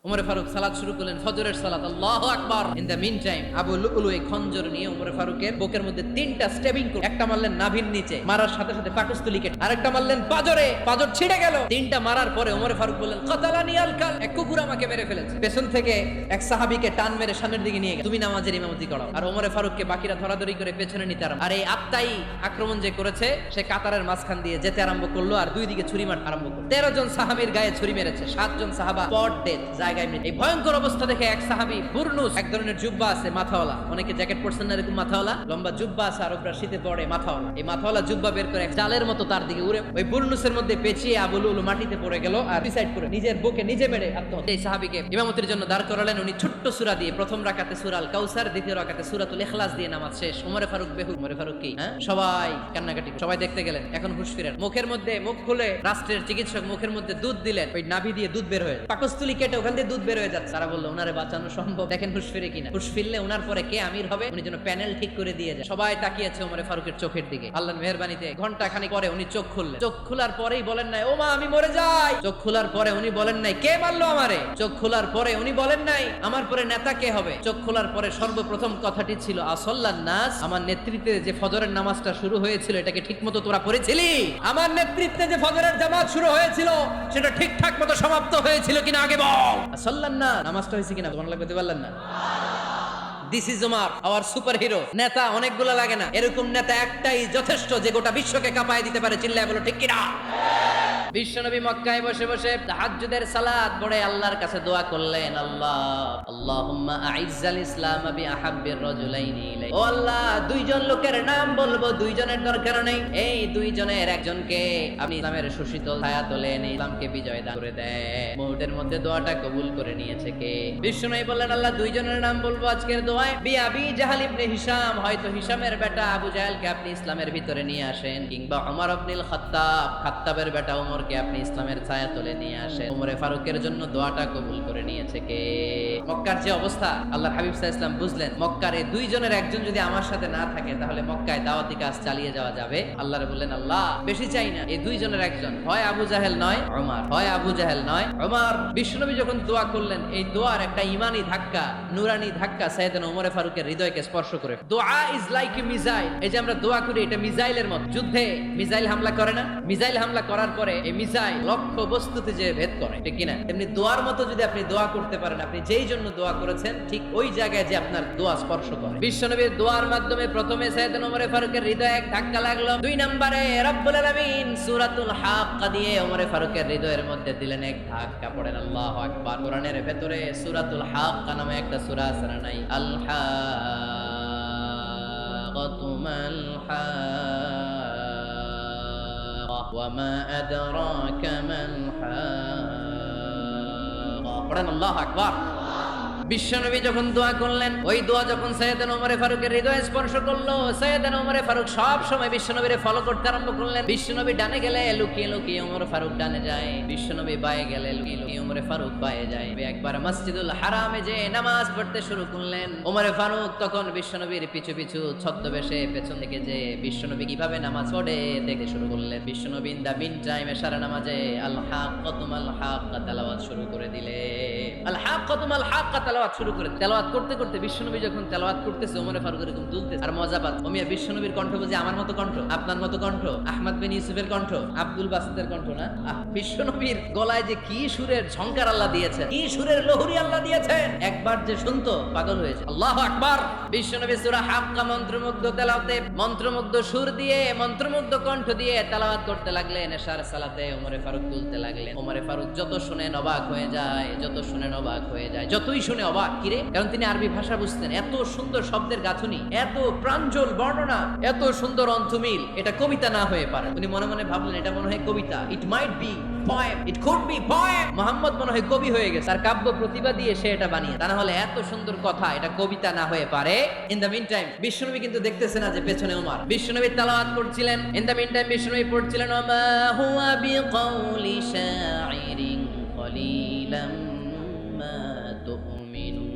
উমরে ফারুক সালাত শুরু করলেন, ফজরের সালাত, আল্লাহু আকবার। In the meantime Abu Lulu এই খঞ্জর নিয়ে উমরে ফারুকের বুকের মধ্যে তিনটা স্টেবিং করে, একটা মারলেন নাভির নিচে, মারার সাথে সাথে পাকস্থলী কেটে, আরেকটা মারলেন পাজরে, পাজর ছিঁড়ে গেল। তিনটা মারার পরে উমরে ফারুক বললেন, কাতালানি আল কাল, এক কুকুর আমাকে মেরে ফেলেছে। পেছন থেকে এক সাহাবীকে টান মেরে সামনের দিকে নিয়ে গেল, তুমি নামাজের ইমামতি করো। আর উমরে ফারুককে বাকিরা ধরাধরি করে পেছনে নিতে আরম্ভ। আর এই আত্মাই আক্রমণ যে করেছে, সে কাতারের মাঝখান দিয়ে যেতে আরম্ভ করলো আর দুই দিকে ছুরি মার আরম্ভ করলো। 13 জন সাহাবীর গায়ে ছুরি মেরেছে, 7 জন সাহাবা স্পট ডেথ, জায়গায় মৃত্যু। এই ভয়ঙ্কর অবস্থা দেখে এক সাহাবী বুরনুস, এক ধরনের জুব্বা আছে মাথাওয়ালা, অনেকে জ্যাকেট পরছেন না এরকম মাথাওয়ালা, লম্বা জুব্বা আছে আর ওপরে শীতে পড়ে মাথাওয়ালা, এই মাথাওয়ালা জুব্বা বের করে এক জালের মতো তার দিকে উড়ে ওই বুরনুসের মধ্যে পেঁচিয়ে আবু লুলু মাটিতে পড়ে গেল আর সুইসাইড করে নিজের বুকে নিজে মেরে আত্মহত্যা। এই সাহাবীকে ইমামতির জন্য দাঁড় করালেন। উনি ছোট্ট সূরা দিয়ে প্রথম রাকাতে সূরা আল কাউসার, দ্বিতীয় রাকাতে সূরাতুল ইখলাস দিয়ে নামাজ শেষ। উমরে ফারুক বেহুশ। উমরে ফারুক কি সবাই কান্নাকাটি, সবাই দেখতে গেলেন। এখন হুঁশ ফিরেন, মুখের মধ্যে মুখ খুলে রাষ্ট্রের চিকিৎসক মুখের মধ্যে দুধ দিলেন, ওই নাভি দিয়ে দুধ বের হয়ে যায়, পাকস্থলী কেটে ওখান দিয়ে দুধ বের হয়ে যাচ্ছে। তারা বললো ওনারে বাঁচানো সম্ভব, দেখেন হুঁশ ফিরে কিনা। হুঁশ ফিরলে ওনার পরে কে আমির হবে, উনি যেন প্যানেল ঠিক করে দিয়ে যায়। সবাই তাকিয়েছে উমরে ফারুকের চোখের দিকে। আল্লাহর মেহেরবানিতে ঘন্টা খানিক পরে উনি চোখ খুললেন। চোখ খোলার পরেই বলেন নাই ও মা আমি মরে যাই। চোখ খোলার পরে উনি বলেন নাই কে মারলো আমারে। চোখ খোলার পরে উনি বলেন নাই আমার পরে নেতা কে হবে। চোখ খোলার পরে সর্বপ্রথম কথাটি ছিল আসল্লান নাস, আমার নেতৃত্বে যে ফজরের নামাজটা শুরু হয়েছিল এটাকে ঠিকমতো তোরা পড়েছিলি? আমার নেতৃত্বে যে ফজরের জামাত শুরু হয়েছিল সেটা ঠিকঠাক মতো সমাপ্ত হয়েছিল কিনা আগে বল। আসল্লান না, নামাজটা হয়েছে কিনা তোমার লাগতে পারলেন না? This is Omar, hour super hero. নেতা অনেকগুলো লাগে না, এরকম নেতা একটাই যথেষ্ট যে গোটা বিশ্বকে কাঁপায় দিতে পারে। চিল্লায় বলো ঠিক কিনা। বিশ্বনবী মক্কায় বসে বসে তাহাজ্জুদের সালাত পড়ে আল্লাহর কাছে দোয়া করলেন, আল্লাহ আল্লাহুম্মা আইজ্জাল ইসলাম বিআহাব্বির রাজুলাইনি ইলাইক। ও আল্লাহ, দুইজন লোকের নাম বলবো, দুইজনের দরকার নেই, এই দুইজনের একজনকে আপনি ইসলামের সুশীতল ছায়া তলে এনে ইসলামকে বিজয় দান করে দেন। মুহূর্তের মধ্যে দোয়াটা কবুল করে নিয়েছে কে? বিশ্বনবী বললেন, আল্লাহ দুইজনের নাম বলবো আজকের দোয়ায়। আবি জাহল ইবনে হিশাম, হয়তো হিশামের বেটা আবু জাহেলকে আপনি ইসলামের ভিতরে নিয়ে আসেন, কিংবা ওমর ইবনুল খাত্তাব, খাত্তাবের বেটা ওমরকে আপনি ইসলামের ছায়া তলে নিয়ে আসেন। ওমরে ফারুকের জন্য দোয়াটা কবুল করে নিয়েছে কে? মক্কার যে অবস্থা, আল্লাহর হাবিব সাল্লাল্লাহু আলাইহি ওয়াসাল্লাম বুঝলেন মক্কার এই দুইজনের একজন যদি আমার সাথে না থাকে তাহলে মক্কায় দাওয়াতি কাজ চালিয়ে যাওয়া যাবে। আল্লাহরে বললেন, আল্লাহ বেশি চাই না, এই দুইজনের একজন, হয় আবু জাহেল নয় ওমর, হয় আবু জাহেল নয় ওমর। বিশ্বনবী যখন দোয়া করলেন, এই দোয়ার একটা ঈমানি ধাক্কা, নূরানি ধাক্কা সাইয়েদনা ওমরে ফারুকের হৃদয়কে স্পর্শ করে। দোয়া ইজ লাইক এ মিসাইল। এই যে আমরা দোয়া করি এটা মিসাইলের মতো। যুদ্ধে মিসাইল হামলা করে না? মিসাইল হামলা করার পরে এই মিসাইল লক্ষ্য বস্তুতে যে ভেদ করে, ঠিক কিনা? তেমনি দোয়ার মতো যদি আপনি দোয়া করতে পারেন, আপনি যেই জন্য দোয়া করেছেন ঠিক ওই জায়গায় যে আপনার দোয়া স্পর্শ করে। বিশ্বনবীর দোয়ার মাধ্যমে প্রথমে সাইয়েদনা ওমরে ফারুকের হৃদয়ে এক ধাক্কা লাগলো, 2 নম্বরে রব্বুল আলামিন সূরাতুল হাক্কা দিয়ে ওমরে ফারুকের হৃদয়ের মধ্যে দিলেন এক ধাক্কা। পড়েন আল্লাহু আকবার। কোরআনের ভেতরে সূরাতুল হাক্কা নামে একটা সূরা আছে না নাই? আল হাক্কাতু মাল হাক্কা ওয়া মা আদরাকা মাল হাক্কা। পড়েন আল্লাহু আকবার। বিশ্বনবী যখন দোয়া করলেন, ওই দোয়া যখন সাইয়েদনা ওমরে ফারুকের হৃদয়ে স্পর্শ করলো, সাইয়েদনা ওমরে ফারুক সব সময় বিশ্বনবীরে ফলো করতে আরম্ভ করলেন। বিশ্বনবী ডানে গেলে লুকিয়ে লুকিয়ে ওমর ফারুক ডানে যায়, বিশ্বনবী বায়ে গেলে লুকিয়ে লুকিয়ে ওমরে ফারুক বায়ে যায়। একবার মসজিদুল হারামে যে নামাজ পড়তে শুরু করলেন, ওমরে ফারুক তখন বিশ্বনবীর পিছু পিছু ছদ্মবেশে পেছন থেকে যে বিশ্বনবী কিভাবে নামাজ পড়ে দেখতে শুরু করলেন। বিশ্বনবী ইন দা মিন টাইম এশারা নামাজে আল হাক্কাতু মাল হাক্কা তেলাওয়াত শুরু করে দিলেন। আল হাক্কাতু মাল হাক্কা তেলাওয়াত শুরু করে, তেলাওয়াত করতে করতে বিশ্বনবী যখন তেলাওয়াত করতেছে, ওমরে ফারুক এরকম দুলতেছে। আর মজাবাদ, ওমিয়া বিশ্বনবীর কণ্ঠ বুঝি আমার মতো কণ্ঠ, আপনার মতো কণ্ঠ, আহমদ বিন ইউসুফের কণ্ঠ, আব্দুল বাসিতের কণ্ঠ না? বিশ্বনবীর গলায় যে কি সুরের ঝংকার আল্লাহ দিয়েছেন, কি সুরের লহরী আল্লাহ দিয়েছেন, একবার যে শুনতো পাগল হয়েছে। আল্লাহু আকবার। বিশ্বনবী সূরা হাক্কা মন্ত্রমুগ্ধ তেলাওয়াতে, মন্ত্রমুগ্ধ সুর দিয়ে, মন্ত্রমুগ্ধ কণ্ঠ দিয়ে তেলাওয়াত করতে লাগলেন। এশার সালাতে ওমরে ফারুক তুলতে লাগলেন। ওমরে ফারুক যত শুনেন অবাক হয়ে যায়, যত শুনেন অবাক হয়ে যায়, যতই শুনে অবাক। কিরে? কারণ তিনি আরবি ভাষা বুঝতেন। এত সুন্দর শব্দের গাঁথুনি, এত প্রাঞ্জল বর্ণনা, এত সুন্দর অন্তমিল, এটা কবিতা না হয়ে পারে। উনি মনে মনে ভাবলেন এটা মনে হয় কবিতা, it might be poem, it could be poem। Muhammad মনে হয় কবি হয়ে গেছে, তার কাব্য প্রতিভা দিয়ে সে এটা বানিয়ে, তা না হলে এত সুন্দর কথা এটা কবিতা না হয়ে পারে। ইন দ্য মিন টাইম বিশ্বনবী কিন্তু দেখতেছে না যে পেছনে ওমর। বিশ্বনবী তেলাওয়াত করছিলেন, ইন দ্য মিন টাইম বিশ্বনবী পড়ছিলেন, ওমা হুয়া বিকাউলি শাইরিন কলিলাম মা তুমিনুন।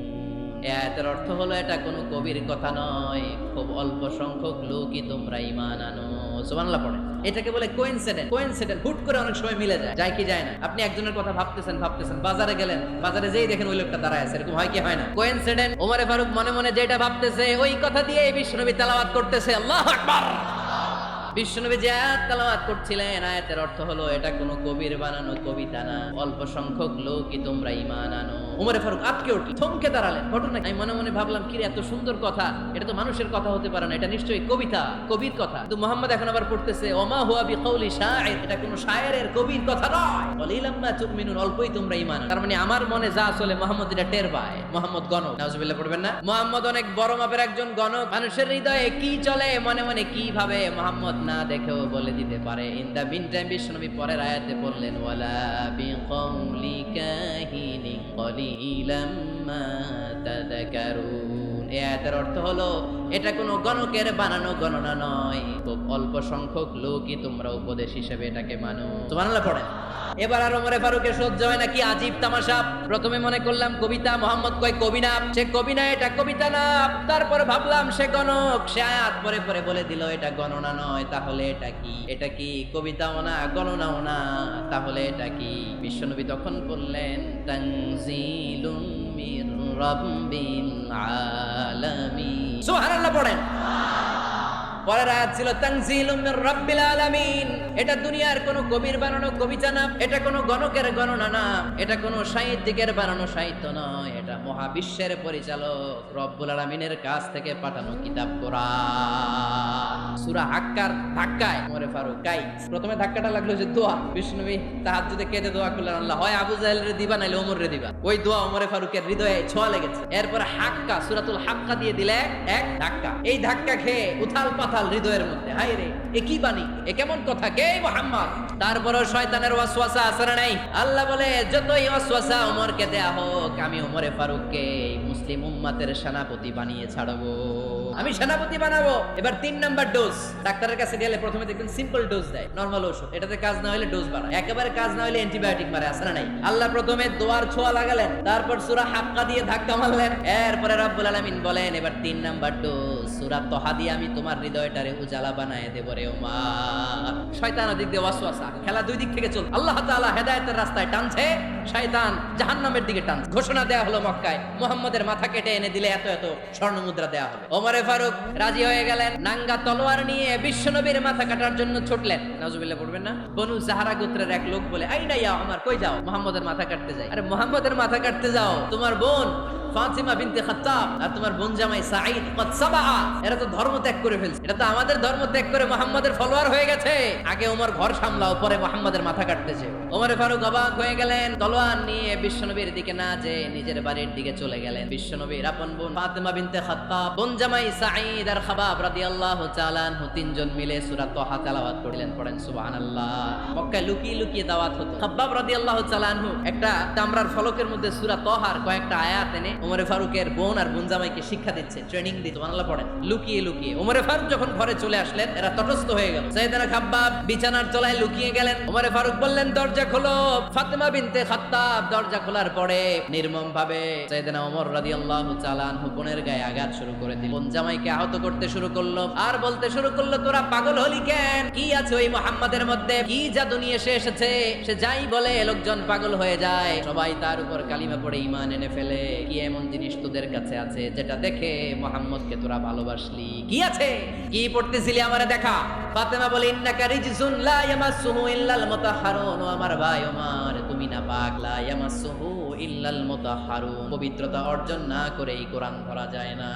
এই আয়াতের অর্থ হলো এটা কোনো কবির কথা নয়, খুব অল্প সংখ্যক লোকই তোমরা ঈমান আনো। সুবহানাল্লাহ পড়ে। এটাকে বলে কোইন্সিডেন্ট। কোইন্সিডেন্ট হুট করে অনেক সময় মিলে যায় কি যায় না? আপনি একজনের কথা ভাবতেছেন বাজারে গেলেন, বাজারে যেই দেখেন ওই লোকটা দাঁড়ায় আছে, এরকম হয় কি হয় না? কোইন্সিডেন্ট। ওমরে ফারুক মনে মনে যেটা ভাবতেছে ওই কথা দিয়ে বিশ্বনবী তেলাওয়াত করতেছে, আল্লাহু আকবার। বিশ্বনবী যে আয়াত তেলাওয়াত করছিলেন, আয়াতের অর্থ হলো এটা কোনো কবির বানানো কবিতা না, অল্প সংখ্যক লোকই তোমরা ঈমান আনো। ওমরে ফারুক আটকে উঠল, থমকে দাঁড়ালেন। ঘটনা আমি মনে মনে ভাবলাম, কি রে এত সুন্দর কথা, এটা তো মানুষের কথা হতে পারে না, এটা নিশ্চয়ই কবিতা, কবির কথা। কিন্তু মুহাম্মদ এখন আবার পড়তেছে ওমা হুয়া বিকাউলি শাইর, এটা কোনো শায়েরের কবির কথা নয়। কলিলাম মা তুমিনুন, অল্পই তোমরা ঈমান আনো। তার মানে আমার মনে যা আসলে মুহাম্মদ এটা টের পায়। মুহাম্মদ গণক, নাউজুবিল্লাহ পড়বেন না? মুহাম্মদ অনেক বড় মাপের একজন গণক। মানুষের হৃদয়ে কি চলে, মনে মনে কি ভাবে, মুহাম্মদ না দেখেও বলে দিতে পারে। ইন দা মিন টাইম বিশ্বনবী পরের আয়াতে বললেন ওয়ালা বিকাউলি কাহিনি কলিলাম মা তাযাক্কারুন। এই আয়াতের অর্থ হলো এটা কোনো গণকের বানানো গণনা নয়, খুব অল্প সংখ্যক লোকই তোমরা উপদেশ হিসেবে এটাকে মানো। সুবহানাল্লাহ পড়েন। এবার আর ওমরে ফারুকের সহ্য হয় না, কি আজীব তামাশা। প্রথমে মনে করলাম কবিতা, মোহাম্মদ কয় কবি না, সে কবি না, এটা কবিতা না। তারপরে ভাবলাম সে গণক, সে আয়াত পরে পরে বলে দিল এটা গণনা নয়, তাহলে এটা কি? এটা কি কবিতাও না, গণনাও না, তাহলে এটা কি? বিশ্বনবী তখন বললেন তানজিলুম মির রাব্বিল আলামিন। সুবহানাল্লাহ পড়েন। পরের আয়াত ছিল তানজিলুম মির রাব্বিল আলামিন। এটা দুনিয়ার কোনো কবির বানানো কবিতা না, এটা কোনো গণকের গণনা না, এটা কোনো সাহিত্যিকের বানানো সাহিত্য নয়, এটা মহাবিশ্বের পরিচালক রব্বুল আলামিনের কাছ থেকে পাঠানো কিতাব কোরআন। সূরা হাক্কার ধাক্কায় ওমরে ফারুক কাই। প্রথমে ধাক্কাটা লাগলো যে দোয়া। বিষ্ণুবী তাহাজ্জুদে কেঁদে দোয়া করলেন, আল্লাহ হয় আবু জাহেলরে দিবা নাইলে ওমর রে দিবা। ওই দোয়া ওমরে ফারুকের হৃদয়ে ছোঁয়া লেগেছে। এরপর হাক্কা, সূরাতুল হাক্কা দিয়ে দিলে এক ধাক্কা। এই ধাক্কা খেয়ে উথাল পাথাল হৃদয়ের মধ্যে, হায় রে এ কি বাণী, এ কেমন কথা, কে মুহাম্মদ? তারপরও শয়তানের ওয়াসওয়াসা আছে না নাই? আল্লাহ বলে যতই ওয়াসওয়াসা ওমরকে দেয়া হোক, আমি ওমরে ফারুককে মুসলিম উম্মতের সেনাপতি বানিয়ে ছাড়বো, আমি সেনাপতি বানাবো। এবার 3 নাম্বার ডোজ। ডাক্তারের কাছে গেলে প্রথমে দেখবেন সিম্পল ডোজ দেয়, নরমাল ওষুধ। এটাতে কাজ না হলে ডোজ বাড়ায়, একেবারে কাজ না হলে অ্যান্টিবায়োটিক মারে, আছে না নাই? আল্লাহ প্রথমে দোয়ার ছোঁয়া লাগালেন, তারপর সূরা হাক্কা দিয়ে ধাক্কা মারলেন, এরপরে রব্বুল আলামিন বলেন এবার 3 নাম্বার ডোজ সূরা তহা দিয়ে আমি তোমার হৃদয়টারে উজালা বানায় দেব রে ওমর। শয়তান ওদিক দিয়ে ওয়াসওয়াসা, খেলা দুই দিক থেকে চল। আল্লাহ তাআলা হেদায়েতের রাস্তায় টানছে, শয়তান জাহান্নামের দিকে টানছে। ঘোষণা দেয়া হলো মক্কায়, মুহাম্মদের মাথা কেটে এনে দিলে এত এত স্বর্ণ মুদ্রা দেয়া হবে। ওমরে ফারুক রাজি হয়ে গেলেন, নাঙ্গা তলোয়ার নিয়ে বিশ্বনবীর মাথা কাটার জন্য ছুটলেন। নাউজুবিল্লাহ পড়বেন না? বনু জাহারা গোত্রের এক লোক বলে, আইনা ইয়া ওমর, কই যাও? মুহাম্মদের মাথা কাটতে যাই। আরে মুহাম্মদের মাথা কাটতে যাও? তোমার বোন ফাতিমা বিনতে খাত্তাব আর তোমার বোন জামাই সাঈদ কদ সাবাআ, এরা তো ধর্ম ত্যাগ করে ফেলছে। এটা তো আমাদের ধর্ম ত্যাগ করে মুহাম্মাদের ফলোয়ার হয়ে গেছে। আগে ওমর ঘর সামলাও, পরে মুহাম্মাদের মাথা কাটতেছে। ওমরে ফারুক অবাক হয়ে গেলেন, তলোয়ার নিয়ে বিশ্বনবীর দিকে না যে নিজের বাড়ির দিকে চলে গেলেন। বিশ্বনবীর আপন বোন ফাতিমা বিনতে খাত্তাব, বোন জামাই সাঈদ আর খাবাব রাদিয়াল্লাহু তাআলা আনহু তিনজন মিলে সূরা তহা তেলাওয়াত করলেন। পড়েন সুবহানাল্লাহ। মক্কায় লুকিয়ে লুকিয়ে দাওয়াত হতো। খাবাব রাদিয়াল্লাহু তাআলা আনহু একটা তামরার ফলকের মধ্যে সূরা তহার কয়েকটা আয়াত এনে ওমরে ফারুকের বোন আর বোন জামাইকে শিক্ষা দিচ্ছে, ট্রেনিং দিচ্ছে। সুবহানাল্লাহ পড়েন। লুকিয়ে লুকিয়ে ওমরে ফারুক যখন ঘরে চলে আসলেন, এরা তটস্থ হয়ে গেল। সাইয়েদনা খাব্বাব বিছানার তলায় লুকিয়ে গেলেন। ওমরে ফারুক বললেন, দরজা খোলো। ফাতিমা বিনতে খাত্তাব দরজা খোলার পরে নির্মম ভাবে সাইয়েদনা ওমর রাদিয়াল্লাহু তাআলা আনহু বোনের গায়ে আঘাত শুরু করে দিল। বোন জামাইকে আহত করতে শুরু করলো আর বলতে শুরু করলো, তোরা পাগল হলি কেন? কি আছে ওই মুহাম্মাদের মধ্যে? কি জাদু নিয়ে সে এসেছে? সে যাই বলে লোকজন পাগল হয়ে যায়, সবাই তার উপর কালিমা পড়ে ঈমান এনে ফেলে। কি এমন জিনিস তোদের কাছে আছে যেটা দেখে মুহাম্মদকে তোরা ভালোবাসলি? কি আছে? কি পড়তেছিলি আমারে দেখা? ফাতেমা বলে, ইন্নাকা রিজসুন লা ইয়ামাসসুহু ইল্লাল মুতাহহারুন। ও আমার ভাই ওমর, তুমি না পাক, লা ইয়ামাসসুহু ইল্লাল মুতাহহারুন, পবিত্রতা অর্জন না করে এই কোরআন ধরা যায় না।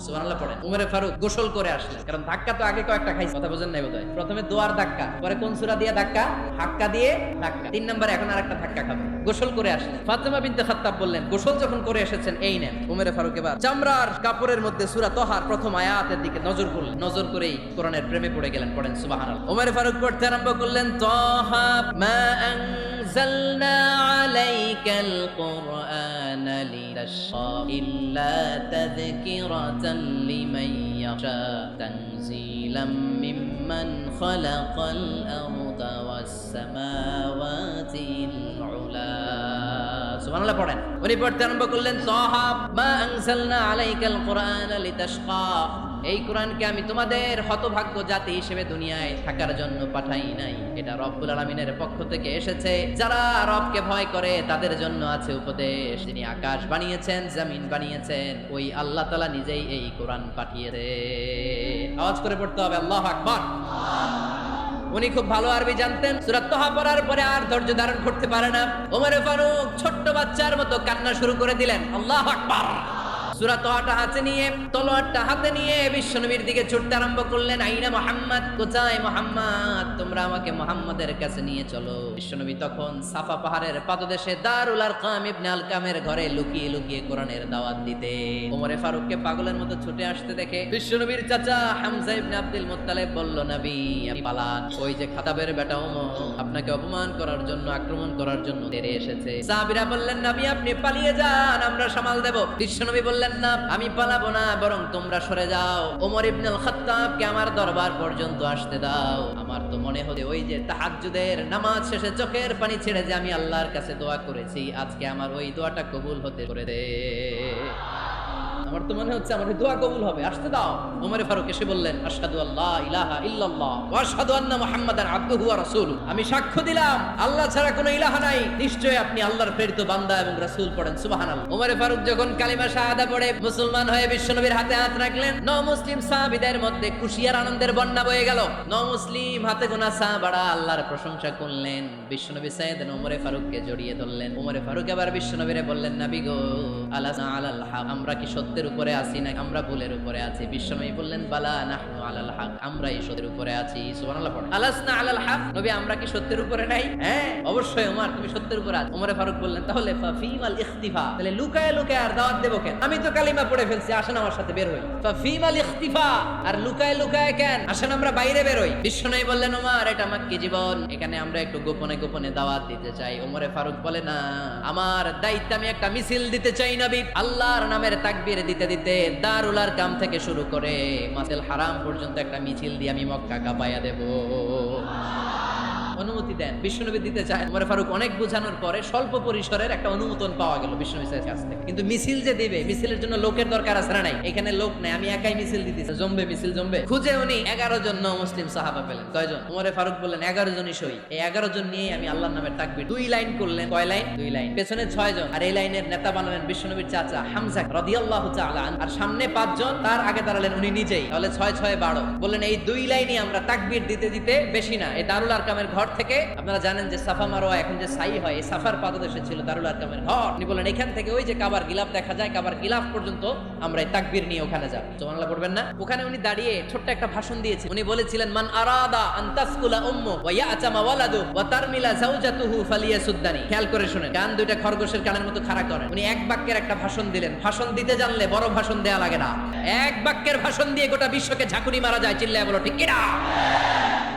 সুবহানাল্লাহ পড়েন। ওমরে ফারুক গোসল করে আসলেন, কারণ ধাক্কা তো আগে কয়েকটা খাইছে, কথা বুঝেন নাই বোধহয়। প্রথমে দোয়ার ধাক্কা, পরে কোন সূরা দিয়ে ধাক্কা? হাক্কা দিয়ে ধাক্কা। 3 নম্বরে এখন আরেকটা ধাক্কা খাবে। গোসল করে আসলেন। ফাতিমা বিনতে খাত্তাব বললেন, গোসল যখন করে এসেছেন, এই নেন। ওমরে ফারুক এবার চামড়ার কাপড়ের মধ্যে সূরা তহার প্রথম আয়াতের দিকে নজর করলেন। নজর করেই কোরআনের প্রেমে পড়ে গেলেন। পড়েন সুবহানাল্লাহ। ওমরে ফারুক পড়তে আরম্ভ করলেন, তহা মা আনজালনা আলাইকাল কুরআনা লিতাশকা ইল্লা তাযকিরাতান লিমান ইয়াশা তানজিলাম মিম্মান খালাকাল আরদা ওয়াস সামাওয়াতিল উলা। সুবহানাল্লাহ পড়েন। উনি পড়তে আরম্ভ করলেন, তাহা মা আনজালনা আলাইকাল কুরআনা লিতাশকা, এই কোরআনকে আমি তোমাদের হতভাগ্য জাতি হিসেবে দুনিয়ায় থাকার জন্য পাঠাই নাই, এটা রব্বুল আলামিনের পক্ষ থেকে এসেছে। যারা রবকে ভয় করে তাদের জন্য আছে উপদেশ। যিনি আকাশ বানিয়েছেন, জমিন বানিয়েছেন, ওই আল্লাহ তাআলা নিজেই এই কোরআন পাঠিয়েছেন। আওয়াজ করে পড়তে হবে আল্লাহু আকবার। উনি খুব ভালো আরবি জানতেন। সূরা তাহা পড়ার পরে আর ধৈর্য ধারণ করতে পারে না। ওমর ফারুক ছোট্ট বাচ্চার মতো কান্না শুরু করে দিলেন। আল্লাহু আকবার। সূরা তাহাটা হাতে নিয়ে, তলোয়ারটা হাতে নিয়ে বিশ্বনবীর দিকে ছুটতে আরম্ভ করলেন। আইনা মুহাম্মদ, কোথায় মুহাম্মদ? তোমরা আমাকে মুহাম্মাদের কাছে নিয়ে চলো। বিশ্বনবী তখন সাফা পাহাড়ের পাদদেশে দারুল আরকাম ইবনে আলকামের ঘরে লুকিয়ে লুকিয়ে কোরআনের দাওয়াত দিতে। ওমর ফারুককে পাগলের মতো ছুটে আসতে দেখে বিশ্বনবীর চাচা হামজা ইবনে আব্দুল মুত্তালিব বলল, নবী আপনি পালান, ওই যে খাতাবের বেটা ওমর আপনাকে অপমান করার জন্য, আক্রমণ করার জন্য তেরে এসেছে। সাহাবীরা বললেন, নবী আপনি পালিয়ে যান, আমরা সামাল দেব। বিশ্বনবী বললেন, না আমি পালাবো না, বরং তোমরা সরে যাও। ওমর ইবনে আল খাত্তাবকে আমার দরবার পর্যন্ত আসতে দাও। আমার তো মনে হচ্ছে ওই যে তাহাজ্জুদের নামাজ শেষে চোখের পানি ছেড়ে যে আমি আল্লাহর কাছে দোয়া করেছি, আজকে আমার ওই দোয়াটা কবুল হতে করে দে। আমার তো মনে হচ্ছে আমার দোয়া কবুল হবে, আসতে দাও। ওমর ফারুক এসে বললেন, আশহাদু আল্লা ইলাহা ইল্লাল্লাহ ওয়া আশহাদু আন্না মুহাম্মাদান আবদুহু ওয়া রাসূলুহু, আমি সাক্ষ্য দিলাম আল্লাহ ছাড়া কোনো ইলাহা নাই, নিশ্চয়ই আপনি আল্লাহর প্রেরিত বান্দা এবং রাসূল। পড়েন সুবহানাল্লাহ। ওমর ফারুক যখন কালিমা শাহাদা পড়ে মুসলমান হয়ে বিশ্বনবীর হাতে হাত রাখলেন, মুসলিম সাহাবীদের মধ্যে খুশি আর আনন্দের বন্যা বয়ে গেল। মুসলিম হাতে গোনা সাহাবারা আল্লাহর প্রশংসা করলেন। বিশ্বনবী সাইয়েদনা ওমর ফারুককে জড়িয়ে ধরলেন। ওমর ফারুক আবার বিশ্বনবীরে বললেন, নবী গো, আলাসনা আলাল হক, আমরা কি সত্যের উপরে আছি না আমরা ভুলের উপরে আছি? বিশ্বনবী বললেন, বালা নাহনু আলাল হক, আমরা এই সত্যের উপরে আছি। সুবহানাল্লাহ পড়েন। আলাসনা আলাল হক, নবী আমরা কি সত্যের উপরে নাই? হ্যাঁ অবশ্যই ওমর, তুমি সত্যের উপরে আছো। ওমর ফারুক বললেন, তাহলে ফাফিমাল ইখতিফা, তাহলে লুকায় লুকায় আর দাওয়াত দেব কেন? আমি তো কালিমা পড়ে ফেলছি, আসেন আমার সাথে বের হই। ফাফিমাল ইখতিফা, আর লুকায় লুকায় কেন? আসেন আমরা বাইরে বের হই। বিশ্বনবী বললেন, ওমর এটা মাক্কি জীবন, এখানে আমরা একটু গোপনে গোপনে দাওয়াত দিতে চাই। ওমর ফারুক বলে, না, আমার দায়িত্ব, আমি একটা মিছিল দিতে চাই নবী। আল্লাহর নামের তাকবীর দিতে দিতে দারুল আরকাম থেকে শুরু করে মাসজিদুল হারাম পর্যন্ত একটা মিছিল দিয়ে আমি মক্কা কাঁপাইয়া দেব। অনুমতি দেন। বিশ্বনবী দিতে চায়। ওমর ফারুক অনেক বোঝানোর পরে স্বল্প পরিসরের একটা অনুমোদন পাওয়া গেল বিশ্বনবীর কাছ থেকে। কিন্তু মিছিল যে দিবে, মিছিলের জন্য লোকের দরকার আছে না নাই? এখানে লোক নাই, আমি একাই মিছিল দিতেছি। জমবে মিছিল, জমবে। খুঁজে উনি 11 জন মুসলিম সাহাবা পেলেন। কয়জন? ওমর ফারুক বললেন 11 জনই সই। এই 11 জন নিয়ে আমি আল্লাহর নামের তাকবীর 2 লাইন করলেন। কয় লাইন? 2 লাইন। পেছনে 6 জন, আর এই লাইনের নেতা বানালেন বিশ্বনবীর চাচা হামজা রাদিয়াল্লাহু তাআলা, আর সামনে 5 জন, তার আগে দাঁড়ালেন উনি নিজেই। তাহলে 6 6 12। বললেন এই 2 লাইনই আমরা তাকবীর দিতে দিতে, বেশি না, এই দারুল আরকামের ঘর থেকে, আপনারা জানেন যে সাফা মারওয়া এখন যে সাই হয়, এই সাফার পাদদেশে ছিল দারুল আরকামের ঘর। উনি বলেন এখান থেকে ওই যে কাবার গিলাফ দেখা যায়, কাবার গিলাফ পর্যন্ত আমরা এই তাকবীর নিয়ে ওখানে যাব। সুবহানাল্লাহ পড়বেন না? ওখানে উনি দাঁড়িয়ে ছোট্ট একটা ভাষণ দিয়েছিলেন। উনি বলেছিলেন, মান আরাদা আন তাসকুলা উম্মু ওয়া ইয়াতামা ওয়ালাদু ওয়া তারমিলা যাওজাতুহু ফালিয়াসুদ্দানি। খেয়াল করে শুনেন, কান দুইটা খরগোশের কানের মতো খাড়া করেন। উনি এক বাক্যের একটা ভাষণ দিলেন। ভাষণ দিতে জানলে বড় ভাষণ দেয়া লাগে না, এক বাক্যের ভাষণ দিয়ে গোটা বিশ্বকে ঝাঁকুনি মারা যায়। চিল্লায় বলো ঠিক কিনা?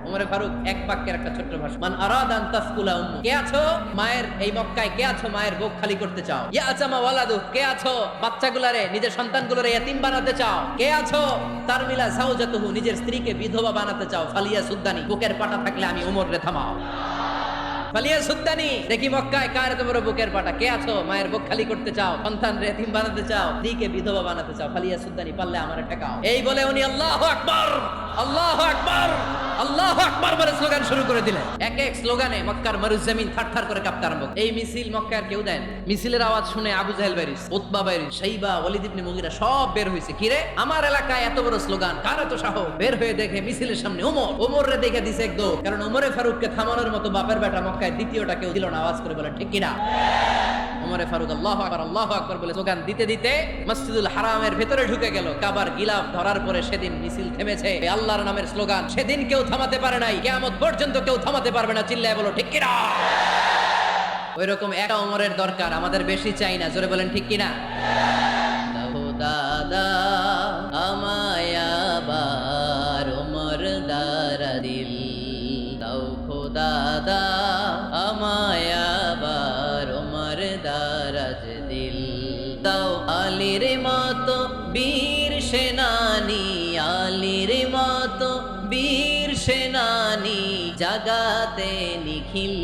ওমর ফারুক এক বাক্যের একটা ছোট্ট ভাষণ। মান আরাদা আন তাসকুলা উম্মু, কে আছো মায়ের এই মক্কায়, কে আছো মায়ের বুক খালি করতে চাও? ইয়াতামা ওয়ালাদু, কে আছো বাচ্চাগুলারে, নিজের সন্তানগুলোরে ইয়াতিম বানাতে চাও? কে আছো তারমিলা যাওজাতুহু, নিজের স্ত্রীকে বিধবা বানাতে চাও? ফালিয়াসুদ্দানি, বুকের পাটা থাকলে আমি ওমর রে থামাও। ফালিয়াসুদ্দানি, দেখি মক্কায় কার এত বড় বুকের পাটা? কে আছো মায়ের বুক খালি করতে চাও, সন্তান রে ইয়াতিম বানাতে চাও, স্ত্রীকে বিধবা বানাতে চাও? ফালিয়াসুদ্দানি, পারলে আমারে ঠেকাও। এই বলে উনি আল্লাহু আকবার, আল্লাহু আকবার, আল্লাহু আকবার বলে স্লোগান শুরু করে দিলেন। এক এক স্লোগানে মক্কার মরুজমিন থারথার করে কাঁপতে আরম্ভ। এই মিছিল মক্কার কেউ দেন। মিছিলের আওয়াজ শুনে আবু জাহেল বাইরিস, উতবা বাইরিস, শাইবা, ওয়ালিদ ইবনে মুগিরা সব বের হইছে। কিরে, আমার এলাকায় এত বড় স্লোগান, কার এত সাহস? বের হয়ে দেখে মিছিলের সামনে ওমর। ওমর রে দেখে দিছে একদম, কারণ ওমরে ফারুককে থামানোর মতো বাপের বেটা মক্কায় দ্বিতীয়টা কেউ দিল না। আওয়াজ করে বলে ঠিক কিনা? ওমরে ফারুক আল্লাহু আকবার, আল্লাহু আকবার বলে স্লোগান দিতে দিতে মসজিদুল হারামের ভেতরে ঢুকে গেল। কাবার গিলাফ ধরার পরে সেদিন মিছিল থেমেছে। এই আল্লাহর নামের স্লোগান সেদিন কেউ থামাতে পারে নাই, কিয়ামত পর্যন্ত কেউ থামাতে পারবে না। চিল্লায় বলো ঠিক কিনা? ওই রকম একটা ওমরের দরকার, আমাদের বেশি চাই না। জোরে বলেন ঠিক কিনা? দাদা আমায় আবার ওমর দারা দিল দাও, খোদাদা আমায় আবার ওমর দারাজ দিল দাও। আলীর মতো বীর সেনানি, আলীর মতো বীর সেনানি জাগাতে নিখিল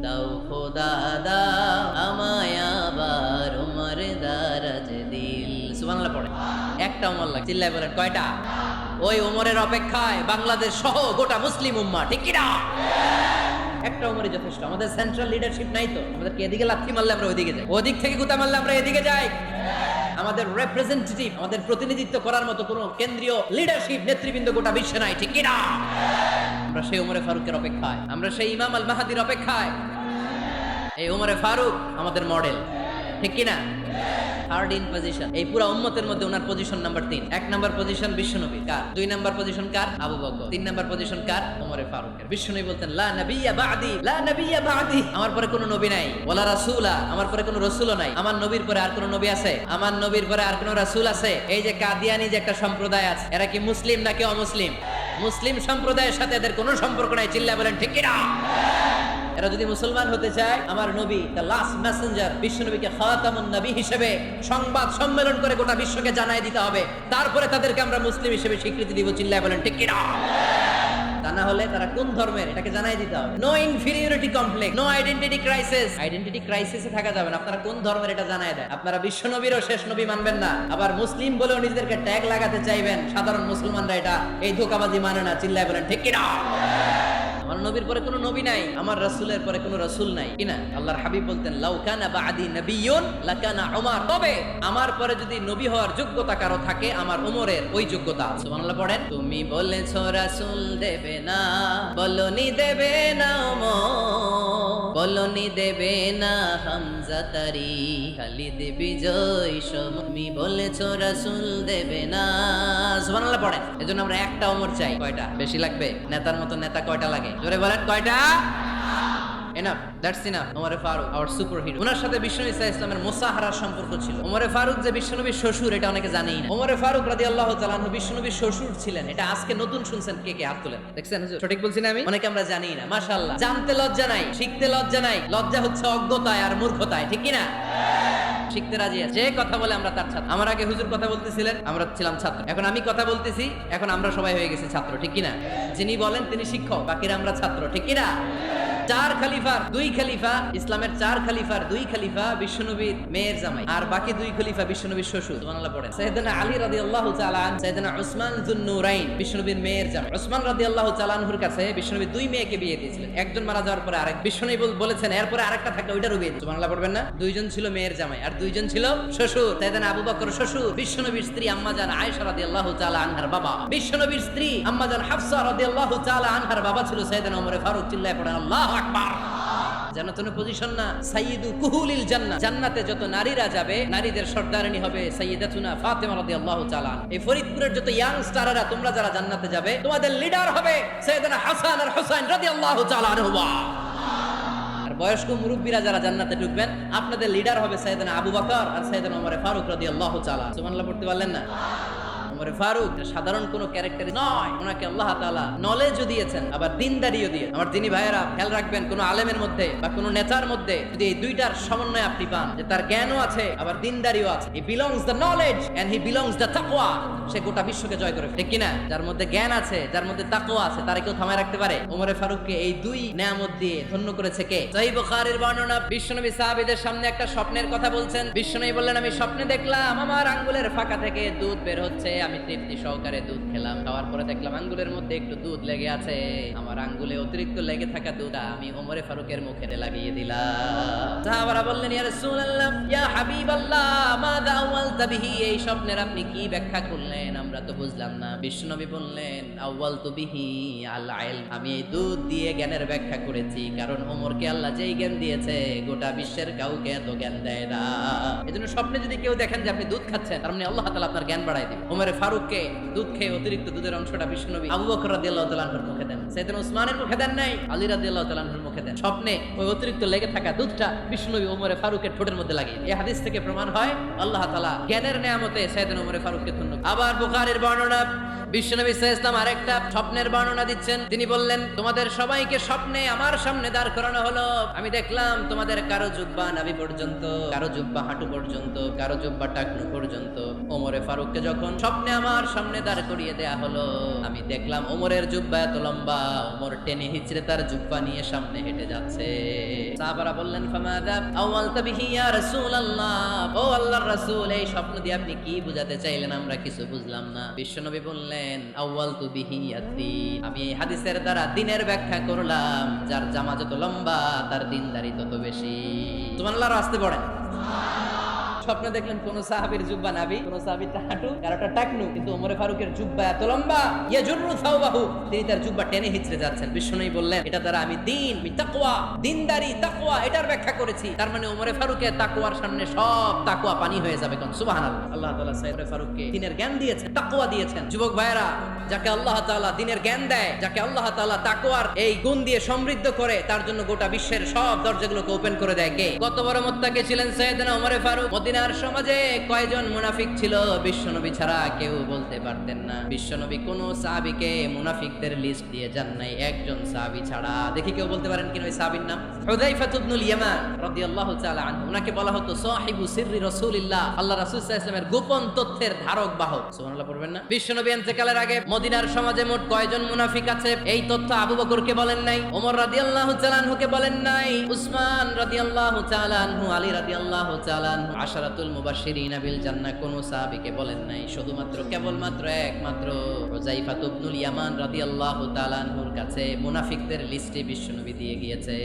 দাও, খোদাদা সুবহানাল্লাহ পড়ে। একটা ওমর লাগে, চিল্লায় বলেন কয়টা? ওই ওমরের অপেক্ষায় বাংলাদেশ সহ গোটা মুসলিম উম্মাহ, ঠিক কি না? একটা ওমরই যথেষ্ট। আমাদের সেন্ট্রাল লিডারশিপ নাই তো, আমাদেরকে এদিকে লাথি মারলে আমরা ওইদিকে যাই, ওদিক থেকে গুতা মারলে আমরা এদিকে যাই। আমাদের রিপ্রেজেন্টেটিভ, আমাদের প্রতিনিধিত্ব করার মতো কোনো কেন্দ্রীয় লিডারশিপ নেতৃবৃন্দ গোটা বিশ্বে নাই, ঠিক কি না? আমরা সেই ওমরে ফারুকের অপেক্ষায়, আমরা সেই ইমাম আল মাহাদির অপেক্ষায়। এই ওমরে ফারুক আমাদের মডেল, ঠিক কি না? থার্ড ইন পজিশন, এই পুরো উম্মতের মধ্যে ওনার পজিশন নাম্বার 3। 1 নাম্বার পজিশন বিশ্বনবী কার, 2 নাম্বার পজিশন কার, আবু বকর, 3 নাম্বার পজিশন কার, ওমরে ফারুকের। বিশ্বনবী বলতেন লা নবিয়্যা বা'দি, লা নবিয়্যা বা'দি, আমার পরে কোনো নবী নাই, ওয়ালা রাসূলা, আমার পরে কোনো রাসূলও নাই। আমার নবীর পরে আর কোনো নবী আছে? আমার নবীর পরে আর কোনো রাসূল আছে? এই যে কাদিয়ানি যে একটা সম্প্রদায় আছে, এরা কি মুসলিম নাকি অমুসলিম? মুসলিম সম্প্রদায়ের সাথে এদের কোনো সম্পর্ক নাই, চিল্লায় বলেন ঠিক কি না? এরা যদি মুসলমান হতে চায়, আমার নবী দ্য লাস্ট মেসেঞ্জার বিশ্বনবীকে খাতামুন নবী হিসেবে সংবাদ সম্মেলন করে গোটা বিশ্বকে জানাই দিতে হবে, তারপরে তাদেরকে আমরা মুসলিম হিসেবে স্বীকৃতি দিব, চিল্লায় বলেন ঠিক কি না? তা না হলে তারা কোন ধর্মের এটাকে জানাই দিতে হবে। No inferiority complex, no identity crisis. Identity ক্রাইসিসে থাকা যাবে না। আপনারা কোন ধর্মের এটা জানাই দেয়। আপনারা বিশ্বনবীরও শেষ নবী মানবেন না, আবার মুসলিম বলেও নিজেদেরকে ট্যাগ লাগাতে চাইবেন। সাধারণ মুসলমানরা এটা এই ধোঁকাবাজি মানে না, চিল্লায় বলেন ঠিক কি না? আমার নবীর পরে কোনো নবী নাই, আমার রাসূলের পরে কোনো রাসূল নাই, কিনা? আল্লাহর হাবিব বলতেন লাউ কানা বা'দি নাবিয়্যুন লাকানা উমর, তবে আমার পরে যদি নবী হওয়ার যোগ্যতা কারো থাকে, আমার ওমরের ওই যোগ্যতা আছে। সুবহানাল্লাহ পড়েন। তুমি বলেছো রাসূল দেবে না, বলনি দেবে না ওমর, বলনি দেবে না হামজা তারি, খালিদ বিজয় সম, তুমি বলেছো রাসূল দেবে না। সুবহানাল্লাহ পড়েন। এজন্য আমরা একটা ওমর চাই। কয়টা? বেশি লাগবে? নেতার মতো নেতা কয়টা লাগে? জোরে বলেন কয়টা? Enough, that's enough. ওমরে ফারুক আওয়ার সুপার হিরো। ওনার সাথে বিশ্বনবী সাল্লাল্লাহু আলাইহি ওয়াসাল্লামের মুসাহারার সম্পর্ক ছিল। ওমরে ফারুক যে বিশ্বনবীর শ্বশুর, এটা অনেকে জানেই না। ওমরে ফারুক রাদিয়াল্লাহু তাআলা আনহু বিশ্বনবীর শ্বশুর ছিলেন। এটা আজকে নতুন শুনছেন, কে কে হাত তোলেন। দেখছেন হুজুর, সঠিক বলছি না আমি? অনেকে আমরা জানি না। মাশাআল্লাহ, জানতে লজ্জা নাই, শিখতে লজ্জা নাই। লজ্জা হচ্ছে অজ্ঞতায় আর মূর্খতায়, ঠিক কি না? শিখতে রাজি আছে, যে কথা বলে আমরা তার ছাত্র। আমার আগে হুজুর কথা বলতেছিলেন, আমরা ছিলাম ছাত্র। এখন আমি কথা বলতেছি, এখন আমরা সবাই হয়ে গেছি ছাত্র, ঠিক কি না? যিনি বলেন তিনি শিক্ষক, বাকিরা আমরা ছাত্র, ঠিক কি না? 4 খলিফার 2 খলিফা, ইসলামের 4 খলিফার 2 খলিফা বিশ্বনবীর মেয়ের জামাই, আর বাকি 2 খলিফা বিশ্বনবীর শ্বশুর। সুবহানাল্লাহ পড়েন। সাইয়েদনা আলী রাদিয়াল্লাহু তাআলা আন, সাইয়েদনা উসমান যুন-নূরাইন বিশ্বনবীর মেয়ের জামাই। উসমান রাদিয়াল্লাহু তাআলা আনহুর কাছে বিশ্বনবী 2 মেয়েকে বিয়ে দিয়েছিলেন। একজন মারা যাওয়ার পরে আরেক, বিশ্বনবী বলেছেন এরপরে আরেকটা থাকলে ওইটারও বিয়ে। সুবহানাল্লাহ পড়বেন না? 2 জন ছিল মেয়ের জামাই আর 2 জন ছিল শ্বশুর। সাইয়েদনা আবু বকর শ্বশুর, বিশ্বনবীর স্ত্রী আম্মা জান আয়েশা রাদিয়াল্লাহু তাআলা আনহার বাবা। বিশ্বনবীর স্ত্রী আম্মা জান হাফসা রাদিয়াল্লাহু তাআলা আনহার বাবা ছিল সাইয়েদনা ওমর ফারুক। চিল্লায় পড়েন আল্লাহু আকবার। জান্নাতুল পজিশন না, সাইয়্যিদু কুহুলিল জান্নাহ। জান্নাতে যত নারীরা যাবে, নারীদের সর্দারিনী হবে সাইয়্যিদাতুনা ফাতেমা রাদিয়াল্লাহু তাআলা। এই ফরিদপুরের যত ইয়াং স্টাররা, তোমরা যারা জান্নাতে যাবে, তোমাদের লিডার হবে সাইয়েদনা হাসান আর হুসাইন রাদিয়াল্লাহু তাআলা আনহুমা। আর বয়স্ক মুরব্বীরা যারা জান্নাতে ঢুকবেন, আপনাদের লিডার হবে সাইয়েদনা আবু বকর আর সাইয়েদনা ওমর ফারুক রাদিয়াল্লাহু তাআলা। সুবহানাল্লাহ পড়তে পারলেন না? ওমর ফারুক সাধারণ কোন ক্যারেক্টার নয়, ওনাকে আল্লাহ তাআলা নলেজও দিয়েছেন, আবার দ্বীনদারিও দিয়েছেন। আমার দিনী ভাইয়েরা খেয়াল রাখবেন, কোন আলেমের মধ্যে বা কোন নেতার মধ্যে যদি এই দুইটার সমন্বয় আপনি পান, যে তার জ্ঞানও আছে আবার দ্বীনদারিও আছে, he belongs the knowledge and he belongs the তাকওয়া, সে গোটা বিশ্বকে জয় করে, ঠিক কি না? যার মধ্যে জ্ঞান আছে, যার মধ্যে তাকওয়া আছে, তারে কেউ থামায় রাখতে পারে? ওমর ফারুককে এই 2 নেয়ামত দিয়ে ধন্য করেছে কে? সহিহ বুখারীর বর্ণনা, বিশ্বনবী সাহাবীদের সামনে একটা স্বপ্নের কথা বলছেন। বিশ্বনবী বললেন, আমি স্বপ্নে দেখলাম আমার আঙ্গুলের ফাঁকা থেকে দুধ বের হচ্ছে, আমি তৃপ্তি সহকারে দুধ খেলাম। খাওয়ার পরে দেখলাম আঙ্গুলের মধ্যে একটু দুধ লেগে আছে। আমার আঙ্গুলে অতিরিক্ত লেগে থাকা দুধটা আমি ওমরে ফারুকের মুখে লাগিয়ে দিলাম। সাহাবারা বললেন, ইয়া রাসূলুল্লাহ, ইয়া হাবিবাল্লাহ, মাযা আওয়ালতা বিহি, এই স্বপ্নের আপনি কি ব্যাখ্যা করলেন? আমরা তো বুঝলাম না। বিশ্বনবী বললেন, আওয়ালতু বিহি আল ইলম, আমি এই দুধ দিয়ে জ্ঞানের ব্যাখ্যা করেছি, কারণ ওমরকে আল্লাহ যেই জ্ঞান দিয়েছে গোটা বিশ্বের কাউকে এত জ্ঞান দেয় না। এজন্য স্বপ্নে যদি কেউ দেখেন যে আপনি দুধ খাচ্ছেন, তার মানে আল্লাহ তাআলা আপনার জ্ঞান বাড়ায় দিবেন। ওমরে ফারুককে দুধ খেয়ে অতিরিক্ত দুধের অংশটা বিশ্বনবী আবু বকর রাদিয়াল্লাহু তাআলা আনহুর মুখে দেন, সাইয়েদনা উসমানের মুখে দেন নাই, আলী রাদিয়াল্লাহু তাআলা আনহুর মুখে দেন। স্বপ্নে ওই অতিরিক্ত লেগে থাকা দুধটা বিশ্বনবী ওমরে ফারুকের ঠোঁটের মধ্যে লাগিয়ে। এই হাদিস থেকে প্রমাণ হয় আল্লাহ তাআলা জ্ঞানের নিয়ামতে সাইয়েদনা ওমরে ফারুককে ধন্য। আবার বুখারীর বর্ণনা, বিশ্বনবী সাল্লাল্লাহু আলাইহি ওয়াসাল্লাম আরেকটা স্বপ্নের বর্ণনা দিচ্ছেন। তিনি বললেন, তোমাদের সবাইকে স্বপ্নে আমার সামনে দাঁড় করানো হলো। আমি দেখলাম তোমাদের কারো জুব্বা নাভি পর্যন্ত, কারো জুব্বা হাঁটু পর্যন্ত, কারো জুব্বা টাকনু পর্যন্ত। ওমরে ফারুককে যখন স্বপ্নে আমার সামনে দাঁড় করিয়ে দেয়া হলো। আমি দেখলাম ওমরের জুব্বা এত লম্বা, ওমর টেনে হিচড়ে তার জুব্বা নিয়ে সামনে হেঁটে যাচ্ছে। সাহাবারা বললেন, ফামাযা আওয়ালতা বিহি ইয়া রাসূলুল্লাহ, ও আল্লাহর রাসূল, এই স্বপ্ন দিয়ে আপনি কি বুঝাতে চাইলেন? আমরা কিছু বুঝলাম না। বিশ্বনবী বললেন, আওয়ালতু বিহি ইয়াতি, আমি এই হাদিসের দ্বারা দিনের ব্যাখ্যা করলাম, যার জামা যত লম্বা তার দিনদারি তত বেশি। সুবহানাল্লাহ, আসতে পড়েন। স্বপ্নে দেখলেন কোন সাহাবীর জুব্বা নাবি, কোন সাহাবীর হাঁটু, কারোটা টাকনু, কিন্তু ওমর ফারুকের জুব্বা এত লম্বা, ইয়াজুরু সাওবাহু, তিনি তার জুব্বা টেনে হিচড়ে যাচ্ছেন। বিশ্বনবী বললেন, এটা দ্বারা আমি দিন, আমি তাকওয়া, দিনদারি, তাকওয়া এটার ব্যাখ্যা করেছি। তার মানে ওমর ফারুকের তাকওয়ার সামনে সব তাকওয়া পানি হয়ে যাবে। কোন সুবহানাল্লাহ। আল্লাহ তাআলা সাইয়েদ ফারুককে দিনের জ্ঞান দিয়েছেন, তাকওয়া দিয়েছেন। যুবক ভাইরা, যাকে আল্লাহ তাআলা দিনের জ্ঞান দেয়, যাকে আল্লাহ তাআলা তাকওয়ার এই গুণ দিয়ে সমৃদ্ধ করে, তার জন্য গোটা বিশ্বের সব দরজাগুলোকে ওপেন করে দেয় কে? কত বড় মুত্তাকি ছিলেন সাইয়েদনা ওমর ফারুক। মদিনার সমাজে কয়জন মুনাফিক ছিল বিশ্বনবী ছাড়া কেউ বলতে পারতেন না। বিশ্বনবী কোন সাহাবীকে মুনাফিকদের লিস্ট দিয়ে যান নাই, একজন সাহাবী ছাড়া। দেখি কেউ বলতে পারেন কিনা ওই সাহাবীর নাম? হুযায়ফা ইবনুল ইয়ামান রাদিয়াল্লাহু তাআলা আনহু। উনাকে বলা হতো সাহিবু সিররি রাসূলিল্লাহ, আল্লাহ রাসূল সাল্লাল্লাহু আলাইহি ওয়াসাল্লামের গোপন তথ্যের ধারক বাহক। সুবহানাল্লাহ পড়বেন না? বিশ্বনবী ইন্তেকালের আগে মদিনার সমাজে মোট কয়জন মুনাফিক আছে, এই তথ্য আবু বকরকে বলেন নাই, ওমর রাদিয়াল্লাহু তাআলা আনহুকে বলেন নাই, উসমান রাদিয়াল্লাহু তাআলা আনহু, আলী রাদিয়াল্লাহু তাআলা আনহু, আশারাতুল মুবাশশিরিন বিল জান্নাহ কোন সাহাবীকে বলেন নাই। শুধুমাত্র কেবলমাত্র একমাত্র হুযায়ফা ইবনুল ইয়ামান রাদিয়াল্লাহু তাআলা আনহুর কাছে মুনাফিকদের লিস্টে বিশ্বনবী দিয়ে গিয়েছে।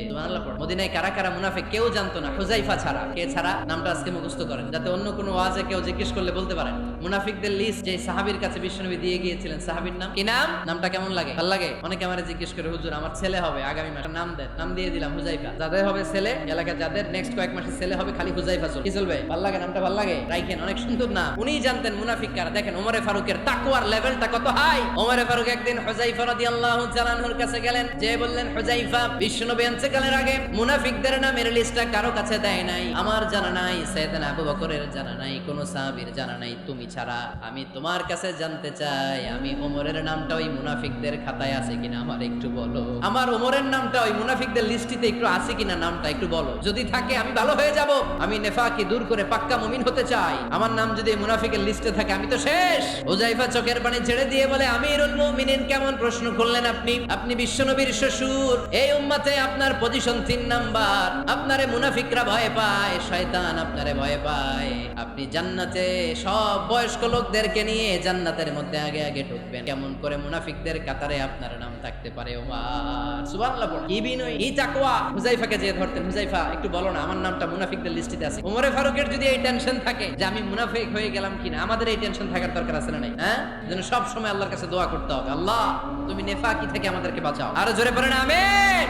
সুবহানাল্লাহ। মদিনায় কারা কারা মুনাফিক কেউ জানতো না, হুযায়ফা ছাড়া। কে ছাড়া? নামটা আজকে মুখস্থ করেন, যাতে অন্য কোনো ওয়াজে কেউ জিজ্ঞেস করলে বলতে পারেন। মুনাফিকদের লিস্ট যে সাহাবীর কাছে বিশ্বনবী দিয়ে গিয়েছিলেন, সাহাবীর নাম কি? নাম? নামটা কেমন লাগে? ভালো লাগে? অনেকে আমারে জিজ্ঞেস করে, হুজুর আমার ছেলে হবে আগামী মাসে, নাম দেন। নাম দিয়ে দিলাম হুযায়ফা। যাদের হবে ছেলে, এলাকায় যাদের নেক্সট কয়েক মাসে ছেলে হবে, খালি হুযায়ফা চলবে। কি চলবে? ভালো লাগে? নামটা ভালো লাগে? রাইখেন, অনেক সুন্দর না। উনিই জানতেন মুনাফিক কারা। দেখেন ওমর ফারুকের তাকওয়ার লেভেলটা কত হাই। ওমর ফারুক একদিন হুযায়ফা রাদিয়াল্লাহু তাআলা আনহুর কাছে গেলেন, যে বললেন, হুযায়ফা, বিশ্বনবী ইন্তেকালের আগে মুনাফিকদের নামের লিস্টটা কারো কাছে দেয় নাই, আমার জানা নাই, সাইয়েদনা আবু বকরের জানা নাই, কোন সাহাবীর জানা নাই, তুমি ছাড়া। আমি তোমার কাছে জানতে চাই, আমি ওমরের নামটা ওই মুনাফিকদের খাতায় আছে কিনা আমার একটু বলো। আমার ওমরের নামটা ওই মুনাফিকদের লিস্টিতে একটু আছে কিনা, নামটা একটু বলো। যদি থাকে আমি ভালো হয়ে যাব, আমি নেফাকি দূর করে পাক্কা মুমিন হতে চাই। আমার নাম যদি মুনাফিকের লিস্টে থাকে আমি তো শেষ। হুযায়ফা চোখের পানি ছেড়ে দিয়ে বলে, আমিরুল মুমিনিন, কেমন প্রশ্ন করলেন আপনি? আপনি বিশ্বনবীর শ্বশুর, এই উম্মতে আপনার পজিশন 3 নাম্বার। আপনারে মুনাফিকরা ভয় পায়, শয়তান আপনারে ভয় পায়। আপনি জান্নাতে সব বয়স্ক লোকদেরকে নিয়ে জান্নাতের মধ্যে আগে আগে ঢুকবেন, কেমন করে মুনাফিকদের কাতারে আপনার নাম থাকতে পারে? ওমর সুবহানাল্লাহ। কি বিনয়, কি তাকওয়া। হুযায়ফাকে যে ধরতেন, হুযায়ফা একটু বলো না, আমার নামটা মুনাফিকদের লিস্টে আছে। ওমর ফারুকের যদি এই টেনশন থাকে যে আমি মুনাফিক হয়ে গেলাম কিনা, আমাদের এই টেনশন থাকার দরকার আছে না নাই? হ্যাঁ, যেন সব সময় আল্লাহর কাছে দোয়া করতে হবে, আল্লাহ তুমি নেফাকি থেকে আমাদেরকে বাঁচাও। আরো জোরে পড়েন আমিন।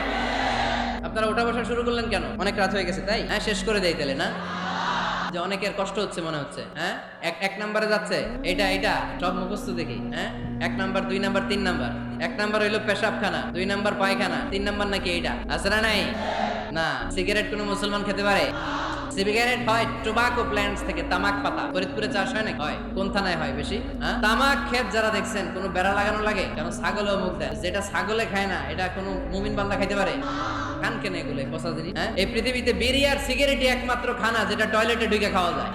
আপনারা ওঠা বসা শুরু করলেন কেন? অনেক রাত হয়ে গেছে তাই? হ্যাঁ, শেষ করে দেই তাহলে না? যে অনেকের কষ্ট হচ্ছে মনে হচ্ছে। হ্যাঁ, এক নাম্বারে যাচ্ছে, এটা সব মুখস্থ দেখি। হ্যাঁ, 1 নাম্বার, 2 নাম্বার, 3 নাম্বার। 1 নাম্বার হইলো পেশাবখানা, 2 নাম্বার পায়খানা, 3 নাম্বার নাকি এইটা আছে না? নাই না। সিগারেট কোন মুসলমান খেতে পারে? সিগারেট হয় টোবাকো প্ল্যান্টস থেকে, তামাক পাতা। ফরিদপুরে চাষ হয় না? হয়। কোন থানায় হয় বেশি? হ্যাঁ, তামাক ক্ষেত যারা দেখছেন, কোনো বেড়া লাগানো লাগে? কারণ ছাগলেও মুখ দেয়। যেটা ছাগলে খায় না, এটা কোনো মুমিন বান্দা খাইতে পারে? খান কেন এগুলো পচা জিনিস? হ্যাঁ, এই পৃথিবীতে বিড়ি আর সিগারেটই একমাত্র খানা যেটা টয়লেটে ঢুকে খাওয়া যায়,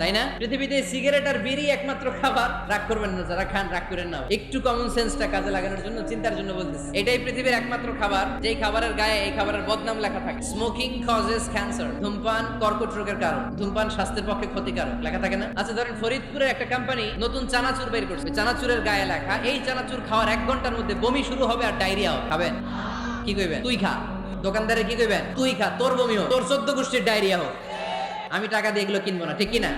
তাই না? পৃথিবীতে সিগারেট আর বিড়ি একমাত্র খাবার। রাগ করবেন না, যারা খান রাগ করেন না, একটু কমন সেন্সটা কাজে লাগানোর জন্য, চিন্তার জন্য বলতেছি। এটাই পৃথিবীর একমাত্র খাবার যেই খাবারের গায়ে এই খাবারের বদনাম লেখা থাকে, স্মোকিং কজেস ক্যান্সার, ধূমপান কর্কট রোগের কারণ, ধূমপান স্বাস্থ্যের পক্ষে ক্ষতিকারক, লেখা থাকে না? আচ্ছা, ধরেন ফরিদপুরের একটা কোম্পানি নতুন চানাচুর বের করছে, চানাচুরের গায়ে লেখা, এই চানাচুর খাওয়ার 1 ঘন্টার মধ্যে বমি শুরু হবে আর ডায়রিয়া হবে। খাবেন? কি কইবেন? তুই খা। দোকানদারে কি কইবেন? তুই খা, তোর বমি হোক, তোর 14 গোষ্ঠীর ডায়রিয়া হোক, আমি টাকা দিয়ে এগুলো কিনবো না, ঠিক কিনা?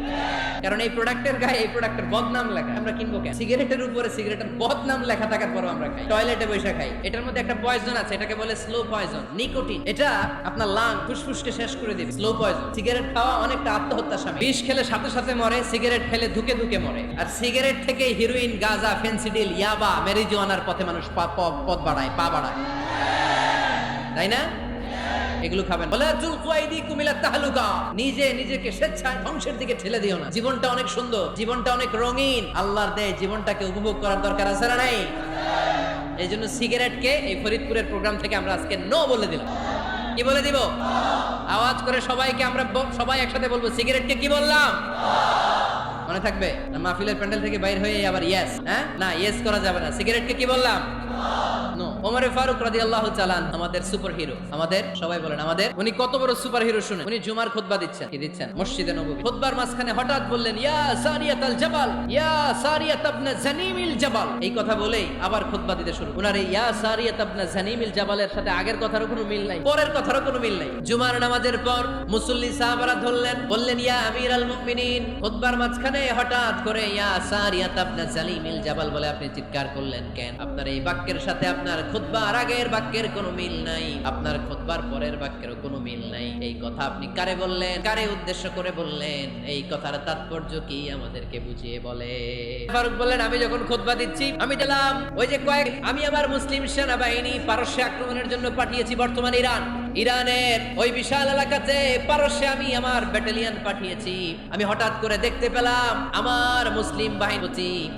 কারণ এই প্রোডাক্টের গায়ে এই প্রোডাক্টের বদনাম লেখা, আমরা কিনবো কেন? সিগারেটের উপরে সিগারেটের বদনাম লেখা থাকার পরও আমরা খাই, টয়লেটে বসে খাই। এটার মধ্যে একটা পয়জন আছে, এটাকে বলে স্লো পয়জন, নিকোটিন। এটা আপনার লাং ফুসফুসকে শেষ করে দিবে। Slow poison. সিগারেট খাওয়া অনেকটা আত্মহত্যার সামিল। বিষ খেলে সাথে সাথে মরে, সিগারেট খেলে ধুকে ধুকে মরে। আর সিগারেট থেকে হিরোইন, গাঁজা, ফেন্সিডিল, ইয়াবা, মেরিজুয়ানার পথে মানুষ পথ বাড়ায়, পা বাড়ায়, তাই না? এগুলো খাবেন। নিজে নিজেকে স্বেচ্ছায় ধ্বংসের দিকে ঠেলে দিও না। জীবনটা অনেক সুন্দর, জীবনটা অনেক রঙিন, আল্লাহর দেয় জীবনটাকে উপভোগ করার দরকার আছে না নাই? এই জন্য সিগারেটকে এই ফরিদপুরের প্রোগ্রাম থেকে আমরা আজকে নো বলে দিলাম। কি বলে দিব? আওয়াজ করে সবাইকে আমরা সবাই একসাথে বলবো, সিগারেটকে কি বললাম? মনে থাকবে না? মাহফিলের প্যান্ডেল থেকে বাইর হয়ে আবার ইয়েস, হ্যাঁ না ইয়েস করা যাবে না। সিগারেটকে কি বললাম? নো। ওমরে ফারুক রাদিয়াল্লাহু তাআলা আমাদের সুপারহিরো, আমাদের সবাই বলেন আমাদের। উনি কত বড় সুপারহিরো শুনে। উনি জুমার খুতবা দিচ্ছেন, কি দিচ্ছেন? মসজিদে নববী। খুতবার মাঝখানে হঠাৎ বললেন, ইয়া সারিয়াতাল জাবাল, ইয়া সারিয়াত ইবনে জানিমিল জাবাল। এই কথা বলেই আবার খুতবা দিতে শুরু। উনার এই ইয়া সারিয়াত ইবনে জানিমিল জাবালের সাথে আগের কথারও কোনো মিল নাই, পরের কথারও কোনো মিল নাই। জুমার নামাজের পর মুসল্লি সাহাবারা ধরলেন, বললেন ইয়া আমিরাল মুমিনিন, খুতবার মাঝখানে হঠাৎ করে ইয়া সারিয়াত ইবনে জানিমিল জাবাল বলে আপনি চিৎকার করলেন কেন? আপনার এই বাক্যের সাথে আপনার খুতবার আগের বাক্যের কোনো মিল নাই, আপনার খুতবার পরের বাক্যেরও কোনো মিল নাই। এই কথা আপনি কারে বললেন? কারে উদ্দেশ্য করে বললেন? এই কথার তাৎপর্য কি আমাদেরকে বুঝিয়ে বলে। ফারুক বললেন, আমি যখন খুতবা দিচ্ছি আমি দিলাম ওই যে আমি আমার মুসলিম সেনাবাহিনী পারস্যে আক্রমণের জন্য পাঠিয়েছি বর্তমান ইরানের ওই বিশাল এলাকাতে পারস্যে আমি আমার ব্যাটালিয়ন পাঠিয়েছি। আমি হঠাৎ করে দেখতে পেলাম আমার মুসলিম বাহিনী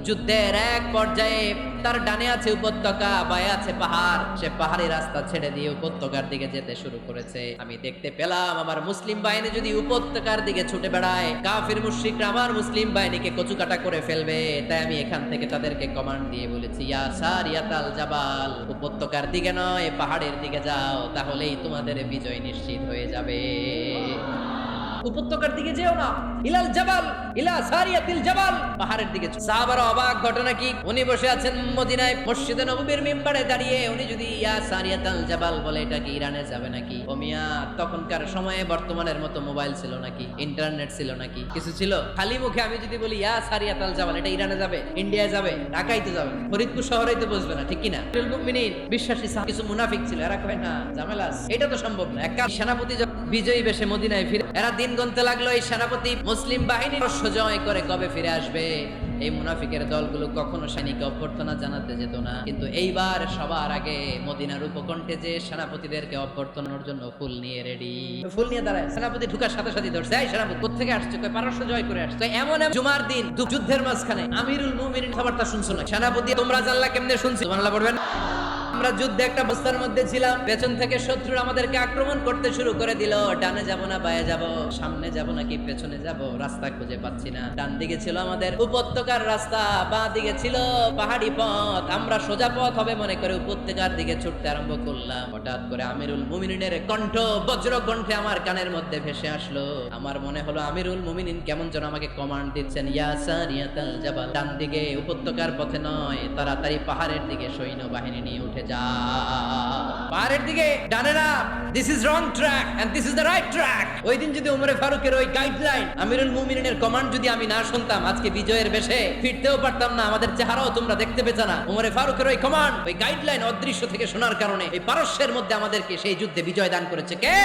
যুদ্ধের এক পর্যায়ে তার ডানে আছে উপত্যকা, বায়ে আছে পাহাড়। সে পাহাড়ি রাস্তা ছেড়ে দিয়ে উপত্যকার দিকে যেতে শুরু করেছে। আমি দেখতে পেলাম আমার মুসলিম বাহিনী যদি উপত্যকার দিকে ছুটে বেড়ায়, কাফির মুশরিকরা আমার মুসলিম বাহিনীকে কচুকাটা করে ফেলবে। তাই আমি এখান থেকে তাদেরকে কমান্ড দিয়ে বলেছি, ইয়া সারিয়াতাল জাবাল, উপত্যকার দিকে নয় পাহাড়ের দিকে যাও, তাহলেই তোমাদের বিজয় নিশ্চিত হয়ে যাবে। উপত্যকার দিকে যেও না, ইলাল জাবাল, ইলা সারিয়াতিল জাবাল, পাহাড়ের দিকে। সাহাবারা অবাক, ঘটনা কি? উনি বসে আছেন মদিনায় মসজিদে নববীর মিম্বারে দাঁড়িয়ে, উনি যদি ইয়া সারিয়াতাল জাবাল বলে এটা কি ইরানে যাবে নাকি? ও মিয়া, তখনকার সময়ে বর্তমানের মতো মোবাইল ছিল নাকি? ইন্টারনেট ছিল নাকি? কিছু ছিল? খালি মুখে আমি যদি বলি ইয়া সারিয়াতাল জাবাল, এটা ইরানে যাবে, ইন্ডিয়ায় যাবে, ঢাকায় তো যাবে, ফরিদপুর শহরেই তো বসবে না, ঠিক কিনা? মুমিনিন বিশ্বাসী কিছু মুনাফিক ছিল, এরা কয় না ঝামেলা, এটা তো সম্ভব না। এক সেনাপতি বিজয়ী বেশে মদিনায় ফিরে, এরা দিন গুনতে লাগলো এই সেনাপতি মুসলিম বাহিনীর জয় করে কবে ফিরে আসবে। এই মুনাফিকের দলগুলো কখনো সৈনিককে অভ্যর্থনা জানাতে যেত না, কিন্তু এইবার সবার আগে মদিনার উপকণ্ঠে যে সেনাপতিদেরকে অভ্যর্থনার জন্য ফুল নিয়ে রেডি, ফুল নিয়ে দাঁড়ায়। সেনাপতি ঢুকার সাথে সাথে ধরছে, এই সেনাপতি কোত্থেকে আসছে? কয় পারস্য জয় করে আসছে। এমন জুমার দিন যুদ্ধের মাঝখানে আমিরুল মুমিনিন খবরটা শুনছো না? সেনাপতি তোমরা জানলা কেমনে শুনছো? সুবহানাল্লাহ পড়বেন। আমরা যুদ্ধে একটা অবস্থার মধ্যে ছিলাম, পেছন থেকে শত্রু আমাদেরকে আক্রমণ করতে শুরু করে দিল। ডানে যাব না বায়ে যাব, সামনে যাব নাকি পেছনে যাব, রাস্তা খুঁজে পাচ্ছি না। ডান দিকে ছিল আমাদের উপত্যকার রাস্তা, বাঁ দিকে ছিল পাহাড়ি পথ। আমরা সোজা পথ হবে মনে করে উপত্যকার দিকে ছুটতে আরম্ভ করলাম। হঠাৎ করে আমিরুল মুমিনিনের কণ্ঠ বজ্র কণ্ঠে আমার কানের মধ্যে ভেসে আসলো। আমার মনে হলো আমিরুল মুমিনিন কেমন যেন আমাকে কমান্ড দিচ্ছেন, ইয়া সারিয়াতাল জাবাল, ডান দিকে উপত্যকার পথে নয়, তাড়াতাড়ি পাহাড়ের দিকে সৈন্য বাহিনী নিয়ে উঠে যা। পাহাড়ের দিকে, ডানে না, this is wrong track and this is the right track. ওই দিন যদি ওমরে ফারুকের ওই গাইডলাইন, আমিরুল মুমিনিনের কমান্ড যদি আমি না শুনতাম, আজকে বিজয়ের বেশে ফিরতেও পারতাম না, আমাদের চেহারাও তোমরা দেখতে পেতে না। ওমরে ফারুকের ওই কমান্ড, ওই গাইডলাইন অদৃশ্য থেকে শোনার কারণে এই পারস্যের মধ্যে আমাদেরকে সেই যুদ্ধে বিজয় দান করেছে কে?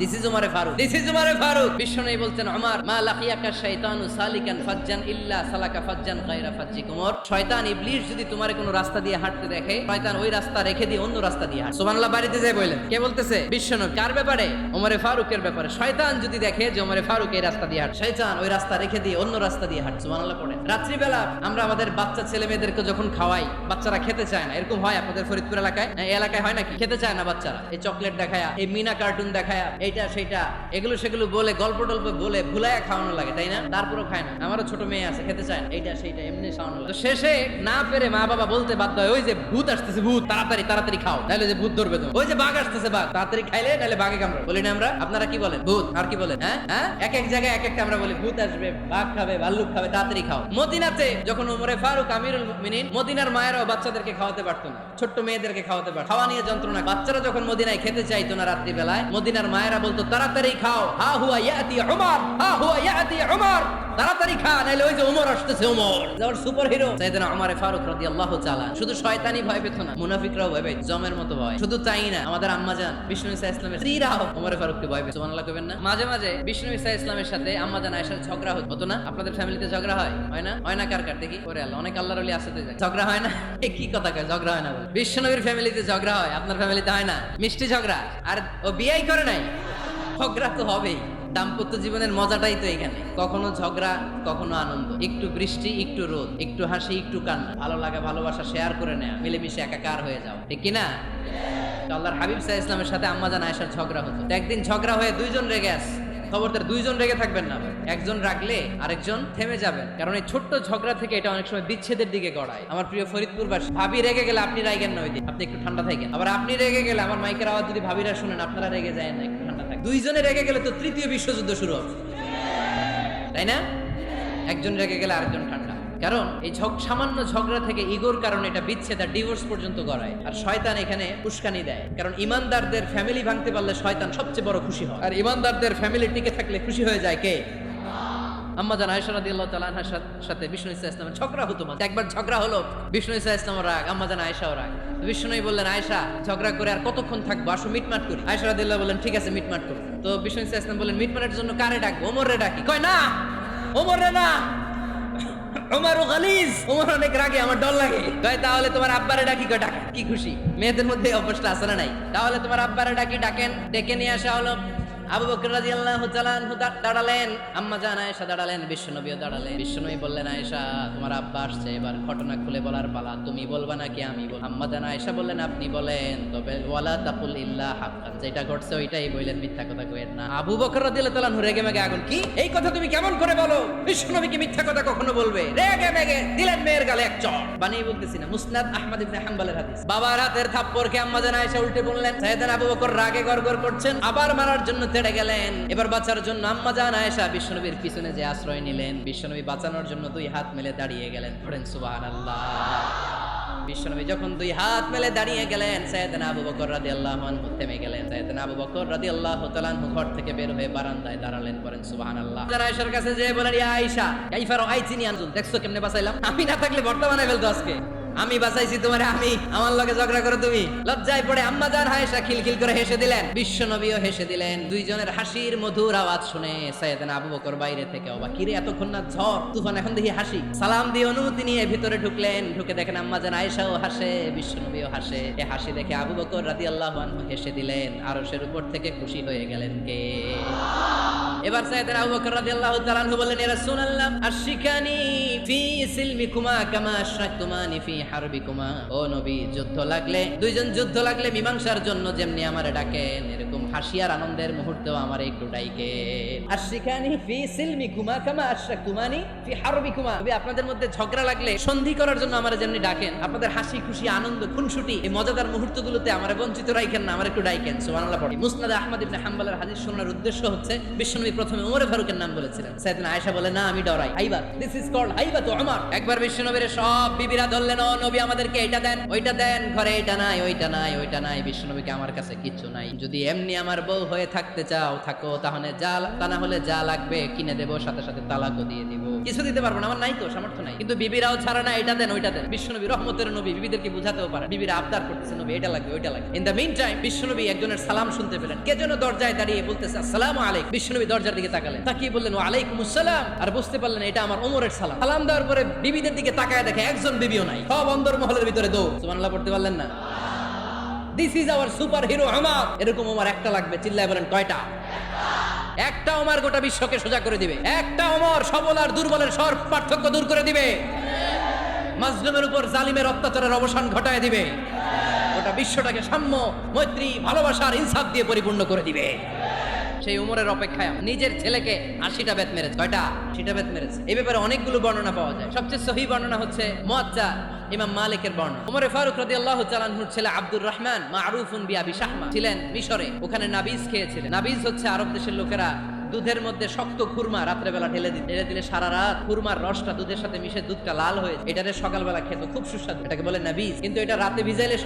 দিস ইজ উমরে ফারুক, দিস ইজ উমরে ফারুক। বিশ্বনবী বলতেন, উমর মা লাকিয়াকা শাইতানু সালিকান ফাজ্জান ইল্লা সালাকা ফাজ্জান গায়রা ফাজ্জিক। উমর, শয়তান ইবলিস যদি তোমার কোনো রাস্তা দিয়ে হাঁটতে দেখে, শয়তান ওই রাস্তা রেখে দিয়ে অন্য রাস্তা দিয়ে হাঁটে। সুবহানাল্লাহ। বাড়িতে যাই বললেন, কে বলতেছে? বিশ্বনবী। কার ব্যাপারে? উমরে ফারুকের ব্যাপারে। শয়তান যদি দেখে যে উমরে ফারুক এই রাস্তা দিয়ে হাঁটে, শয়তান ওই রাস্তা রেখে দিয়ে অন্য রাস্তা দিয়ে হাঁটে। সুবহানাল্লাহ পড়ে। রাত্রিবেলা আমরা আমাদের বাচ্চা ছেলে মেয়েদেরকে যখন খাওয়াই, বাচ্চারা খেতে চায় না, এরকম হয় আপনাদের ফরিদপুর এলাকায়? এই এলাকায় হয় নাকি? খেতে চায় না বাচ্চারা, এই চকলেট দেখায়া, এই মিনা কার্টুন দেখায়া, এইটা সেটা এগুলো সেগুলো বলে, গল্প টল্প বলে ভুলায়া খাওয়ানো লাগে, তাই না? তারপরও খায় না। আমারও ছোট মেয়ে আছে, খেতে চায় না, এইটা সেইটা এমনি খাওয়ানো লাগে। তো শেষে না পেরে মা বাবা বলতে বাধ্য হয়, ওই যে ভূত আসতেছে, ভূত, তাড়াতাড়ি তাড়াতাড়ি খাও, নাহলে যে ভূত ধরবে। তো ওই যে বাঘ আসতেছে, বাঘ, তাড়াতাড়ি খাইলে নাহলে বাঘে কামড়ে। বলি না আমরা? আপনারা কি বলেন? ভূত। আর কি বলেন? হ্যাঁ হ্যাঁ, এক এক জায়গায় এক একটা আমরা বলি, ভূত আসবে, বাঘ খাবে, ভাল্লুক খাবে, তাড়াতাড়ি খাও। মদিনাতে যখন ওমরে ফারুক আমিরুল মুমিনিন, মদিনার মায়েরাও বাচ্চাদেরকে খাওয়াতে পারতো না, ছোট্ট মেয়েদেরকে খাওয়াতে পারতো, খাওয়া নিয়ে যন্ত্রণা। বাচ্চারা যখন মদিনায় খেতে চাইতো না রাত্রি বেলায়, মদিনার মায়েরা বলতো, তাড়াতাড়ি খাও, হা হুয়া ইয়াতি উমর, হা হুয়া ইয়াতি উমর, তাড়াতাড়ি খা, নাইলে ওই যে ওমর আসতেছে, ওমর যাওয়ার সুপারহিরো সাইয়েদনা ওমর ফারুক রাদিয়াল্লাহু তাআলা। শুধু শয়তানি ভয় পেত না, মুনাফিকরাও ভয় পেত, জমের মতো ভয়। শুধু তাই না, আমাদের আম্মাজান বিষ্ণু ঈসা ইসলামের স্ত্রীরাও ওমর ফারুককে ভয় পেত। সুবহানাল্লাহ কইবেন না? মাঝে মাঝে বিষ্ণু ঈসা ইসলামের সাথে আম্মাজান আয়েশার ঝগড়া হতো না? আপনাদের ফ্যামিলিতে ঝগড়া হয়? হয় না? হয় না? কার কার দেখি? ওরে আল্লাহ, অনেক আল্লাহর ওলি আছে তো, ঝগড়া হয় না? কি কথা কয় ঝগড়া হয় না বলে? বিশ্বনবীর ফ্যামিলিতে ঝগড়া হয়, আপনার ফ্যামিলিতে হয় না? মিষ্টি ঝগড়া। আর ও বিয়েই করে নাই, ঝগড়া তো হবেই। দাম্পত্য জীবনের মজাটাই তো এখানে, কখনো ঝগড়া, কখনো আনন্দ, একটু বৃষ্টি, একটু রোদ, একটু হাসি, একটু কান্না, ভালো লাগা ভালোবাসা শেয়ার করে নেয়া, মিলেমিশে একাকার হয়ে যাও, ঠিক কিনা? আল্লাহর হাবিব সাল্লাল্লাহু আলাইহি ওয়াসাল্লামের সাথে আম্মাজান আয়েশার ঝগড়া হতো। একদিন ঝগড়া হয়ে দুইজন রেগে আছে, খবরদার দুইজন রেগে থাকবেন না, একজন রাগলে আরেকজন থেমে যাবেন, কারণ এই ছোট্ট ঝগড়া থেকে এটা অনেক সময় বিচ্ছেদের দিকে গড়ায়। আমার প্রিয় ফরিদপুরবাসী, ভাবি রেগে গেলে আপনি রাগেন না, ওই দিন আপনি একটু ঠান্ডা থাকেন। আবার আপনি রেগে গেলে আমার মাইকের আওয়াজ যদি ভাবিরা শুনেন, আপনারা রেগে যায় না, একটু ঠান্ডা থাকেন। দুইজনে রেগে গেলে তো তৃতীয় বিশ্বযুদ্ধ শুরু হবে, তাই না? একজন রেগে গেলে আরেকজন ঠান্ডা, কারণ এই সামান্য ঝগড়া থেকে ইগোর কারণে এটা বিচ্ছেদ আর ডিভোর্স পর্যন্ত গড়ায়। আর শয়তান এখানে উস্কানি দেয়, কারণ ইমানদারদের ফ্যামিলি ভাঙতে পারলে শয়তান সবচেয়ে বড় খুশি হয়, আর ইমানদারদের ফ্যামিলি টিকে থাকলে খুশি হয়ে যায় কে? আম্মা জান আয়েশা রাদিয়াল্লাহু তাআলা আনহার সাথে বিষ্ণু ইসা ইসলামের ঝগড়া হতো। একবার ঝগড়া হলো, বিষ্ণু ইসা ইসলামের রাগ, আম্মা জান আয়েশাও রাগ। বিষ্ণুই বললেন, আয়েশা ঝগড়া করে আর কতক্ষণ থাকবো, আসো মিটমাট করি। আয়েশা রাদিয়াল্লাহু বললেন, ঠিক আছে মিটমাট করো। তো বিষ্ণু ইসা ইসলাম বললেন, মিটমাটের জন্য কারে ডাকবো? ওমরে ডাকি। কয় না, ওমরে না, ওমর গালিজ, ওমর অনেক রাগে, আমার ডর লাগে। কয় তাহলে তোমার আব্বারে ডাকি। কয় ডাকা, কি খুশি, মেয়েদের মধ্যে অভ্যাসটা আছে না নাই? তাহলে তোমার আব্বারে ডাকি। ডাকেন, ডেকে নিয়ে আসা হলো। আবু বকর রাদিয়াল্লাহু তাআলা আনহু দাঁড়ালেন, আম্মা জান আয়েশা দাঁড়ালেন, বিশ্বনবীও দাঁড়ালেন। বিশ্বনবী বললেন, আয়েশা তোমার আব্বা আসছে, এবার ঘটনা খুলে বলার পালা, তুমি বলবা নাকি আমি বলবো? আম্মা জান আয়েশা বললেন, আপনি বলেন, তবে ওয়ালা তাকুল ইল্লা হাক্কান, যেটা ঘটছে ওইটাই বললেন, মিথ্যা কথা কইেন না। আবু বকর রাদিয়াল্লাহু তাআলা আনহু রেগে মেগে আগুন, কি এই কথা তুমি কেমন করে বলো? বিশ্বনবী কি মিথ্যা কথা কখনো বলবে? রেগে মেগে দিলেন মেয়ের গালে এক চড়। বানিয়ে বলতেছি না, মুসনাদ আহমদ ইবনে হাম্বলের হাদিস। বাবার হাতের থাপ্পড়কে আম্মা জান আয়েশা উল্টে বললেন। সাইয়েদনা আবু বকর রাগে গড়গড় করছেন, আবার মারার জন্য তেড়ে গেলেন। এবার বাঁচার জন্য আম্মা জান আয়েশা বিশ্বনবীর পিছনে যে আশ্রয় নিলেন, বিশ্বনবী বাঁচানোর জন্য দুই হাত মেলে দাঁড়িয়ে গেলেন। পড়েন সুবহানাল্লাহ। বিশ্বনবী যখন দুই হাত মেলে দাঁড়িয়ে গেলেন, সাইয়েদনা আবু বকর রাদিয়াল্লাহু আনহু থেমে গেলেন। সাইয়েদনা আবু বকর রাদিয়াল্লাহু তাআলা আনহু ঘর থেকে বের হয়ে বারান্দায় দাঁড়ালেন। পড়েন সুবহানাল্লাহ। জান আয়েশার কাছে যেয়ে বলেন, ইয়া আয়েশা কাইফা রাআইতিনি আনজুল, দেখছো কেমনে বাঁচাইলাম? আমি না থাকলে বর্তমানে ফেলতো আজকে। আমি বাঁচাইছি তোমারে, আমি আমার লগে ঝগড়া করো তুমি। লজ্জায় পড়ে আম্মা জান আয়েশা খিলখিল করে হেসে দিলেন, বিশ্বনবীও হেসে দিলেন। দুইজনের হাসির মধুর আওয়াজ শুনে সাইয়েদনা আবু বকর বাইরে থেকে অবাক, কিরে এতক্ষণ না ঝড় তুফান, এখন দেখি হাসি। সালাম দিয়ে অনুমতি নিয়ে ভিতরে ঢুকলেন। ঢুকে দেখেন আম্মা জান আয়েশাও হাসে, বিশ্বনবীও হাসে। এই হাসি দেখে আবু বকর রাদিয়াল্লাহু আনহু হেসে দিলেন। আরশের উপর থেকে খুশি হয়ে গেলেন কে? এবার সাইয়েদনা আবু বকর রাদিয়াল্লাহু তাআলা আনহু বললেন, ইয়া রাসূলুল্লাহ আশিকানি ফি সিলমিকুমা কামা আশরাকতুমানি ফি হারবিকুমা। ও নবী, যুদ্ধ লাগলে, দুইজন যুদ্ধ লাগলে মীমাংসার জন্য যেমনি আমারে ডাকেন, এরকম হাসি আর আনন্দের মুহূর্তেও আমারে একটু ডাকেন। আশিকানি ফি সিলমিকুমা কামা আশরাকতুমানি ফি হারবিকুমা। নবী, আপনাদের মধ্যে ঝগড়া লাগলে সন্ধি করার জন্য আমারে যেমনি ডাকেন, আপনাদের হাসি খুশি আনন্দ খুনসুটি এই মজাদার মুহূর্তগুলোতে আমারে বঞ্চিত রাখেন না, আমারে একটু ডাকেন। সুবহানাল্লাহ পড়ি। মুসনাদ আহমদ ইবনে হাম্বলের হাদিস শোনার উদ্দেশ্য হচ্ছে, বিশ্বনবী প্রথমে ওমর ফারুকের নাম বলেছিলেন। সাইয়েদনা আয়েশা বলে, না আমি ডরাই, হাইবা, দিস ইজ কল্ড হাইবাতু ওমর। একবার বিশ্বনবীর সব বিবিরা ধরলেন, ও নবী আমাদেরকে এটা দেন, ওইটা দেন, ঘরে এটা নাই, ওইটা নাই, ওইটা নাই। বিশ্বনবীকে, আমার কাছে কিচ্ছু নাই, যদি এমনি আমার বউ হয়ে থাকতে চাও থাকো, তাহলে যা, তা না হলে যা লাগবে কিনে দেবো, সাথে সাথে তালাকও দিয়ে দিব। কিছু দিতে পারবো না, আমার নাই তো, সামর্থ্য নাই। কিন্তু বিবিরাও ছাড়া না, এটা দেন, ওইটা দেন। বিশ্বনবী রহমতের নবী, বিবিদেরকে বুঝাতেও পারে। বিবিরা আবদার করতেছে, নবী এটা লাগবে, ওইটা লাগবে। ইন দ্য মিন টাইম বিশ্বনবী একজনের সালাম শুনতে পেলেন। কে যেন দরজায় দাঁড়িয়ে বলতেছে, আসসালামু আলাইকুম। বিশ্বনবী দরজার দিকে তাকালেন, তাকিয়ে বললেন, ওয়া আলাইকুমুস সালাম। আর বুঝতে পারলেন এটা আমার ওমরের সালাম। সালাম দেওয়ার পরে বিবিদের দিকে তাকায় দেখে একজন বিবিও নাই, সব অন্দরমহলের ভিতরে দৌড়। সুবহানাল্লাহ পড়তে পারলেন না? This is our super hero Omar. এরকম ওমর একটা লাগবে, চিল্লায় বলেন কয়টা? একটা ওমর গোটা বিশ্বকে সোজা করে দিবে। একটা ওমর সবল আর দুর্বলের সব পার্থক্য দূর করে দিবে। মাজলুমের উপর জালিমের অত্যাচারের অবসান ঘটায় দিবে। গোটা বিশ্বটাকে সাম্য, মৈত্রী, ভালোবাসার ইনসাফ দিয়ে পরিপূর্ণ করে দিবে। সেই উমরের অপেক্ষায় নিজের ছেলেকে 80টা বেত মেরেছে। কয়টা? 80টা বেত মেরেছে। এই ব্যাপারে অনেকগুলো বর্ণনা পাওয়া যায়। সবচেয়ে সহিহ বর্ণনা হচ্ছে মুয়াত্তা ইমাম মালিকের বর্ণনা। ওমর ফারুক রাদিয়াল্লাহু তাআলা আনহুর ছেলে আব্দুর রহমান মারুফুন বিআবি শাহমা ছিলেন মিশরে। ওখানে নাবিজ খেয়েছিলেন। নাবিজ হচ্ছে আরব দেশের লোকেরা দুধের মধ্যে শক্ত খুরমা রাত্রেবেলা ঢেলে দিলে সারা রাত খুরমার রসটা দুধের সাথে মিশে দুধটা লাল হয়ে যায়। এটারে সকালবেলা খেতে খুব সুস্বাদু, এটাকে বলে নাবিজ। কিন্তু এটা রাতে ভিজাইলে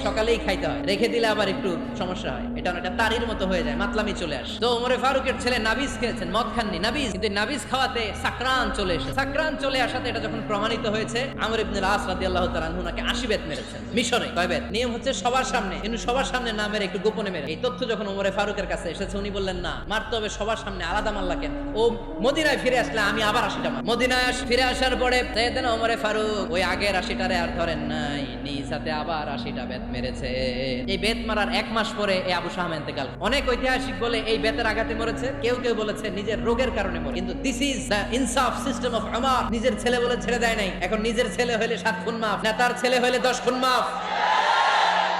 সকালেই খাইতে হয়, রেখে দিলে আবার একটু সমস্যা হয়। এটা অনেকটা তারির মতো হয়ে যায়, মাতলামি চলে আসে। তো ওমর ফারুকের ছেলে নাবিজ খেয়েছেন, মদ খাননি, নাবিজ। কিন্তু নাবিজ খাওয়াতে সাকরান চলে এসে, সাকরান চলে আসাতে এটা যখন প্রমাণিত হয়েছে, আমর ইবনে আস রাদিয়াল্লাহু তাআলা আনহু নাকি 80 বেত মেরেছেন মিশরে। কয় বেত? নিয়ম হচ্ছে সবার সামনে, কিন্তু সবার সামনে না মেরে একটু গোপনে মেরে। এই তথ্য যখন ওমর ফারুকের কাছে এসেছে, উনি বললেন না, মারতে হবে সবার সামনে, আলাদা মাল্লা কেন? ও মদিনায় ফিরে আসলে আমি আবার 80টা মার। মদিনায় ফিরে আসার পরে সাইয়েদনা ওমর ফারুক ওই আগের 80টারে আর ধরেন নাই, নিজ হাতে আবার 80টা বেত মেরেছে। এই বেত মারার 1 মাস পরে এই আবু শাহমা ইন্তেকাল। অনেক ঐতিহাসিক বলে এই বেতের আঘাতে মরেছে, কেউ কেউ বলেছে নিজের রোগের কারণে মরে। কিন্তু দিস ইজ দ্য ইনসাফ সিস্টেম অফ ওমর। নিজের ছেলে বলে ছেড়ে দেয় নাই। এখন নিজের ছেলে হইলে 7 খুন মাফ, নেতার ছেলে হইলে 10 খুন মাফ,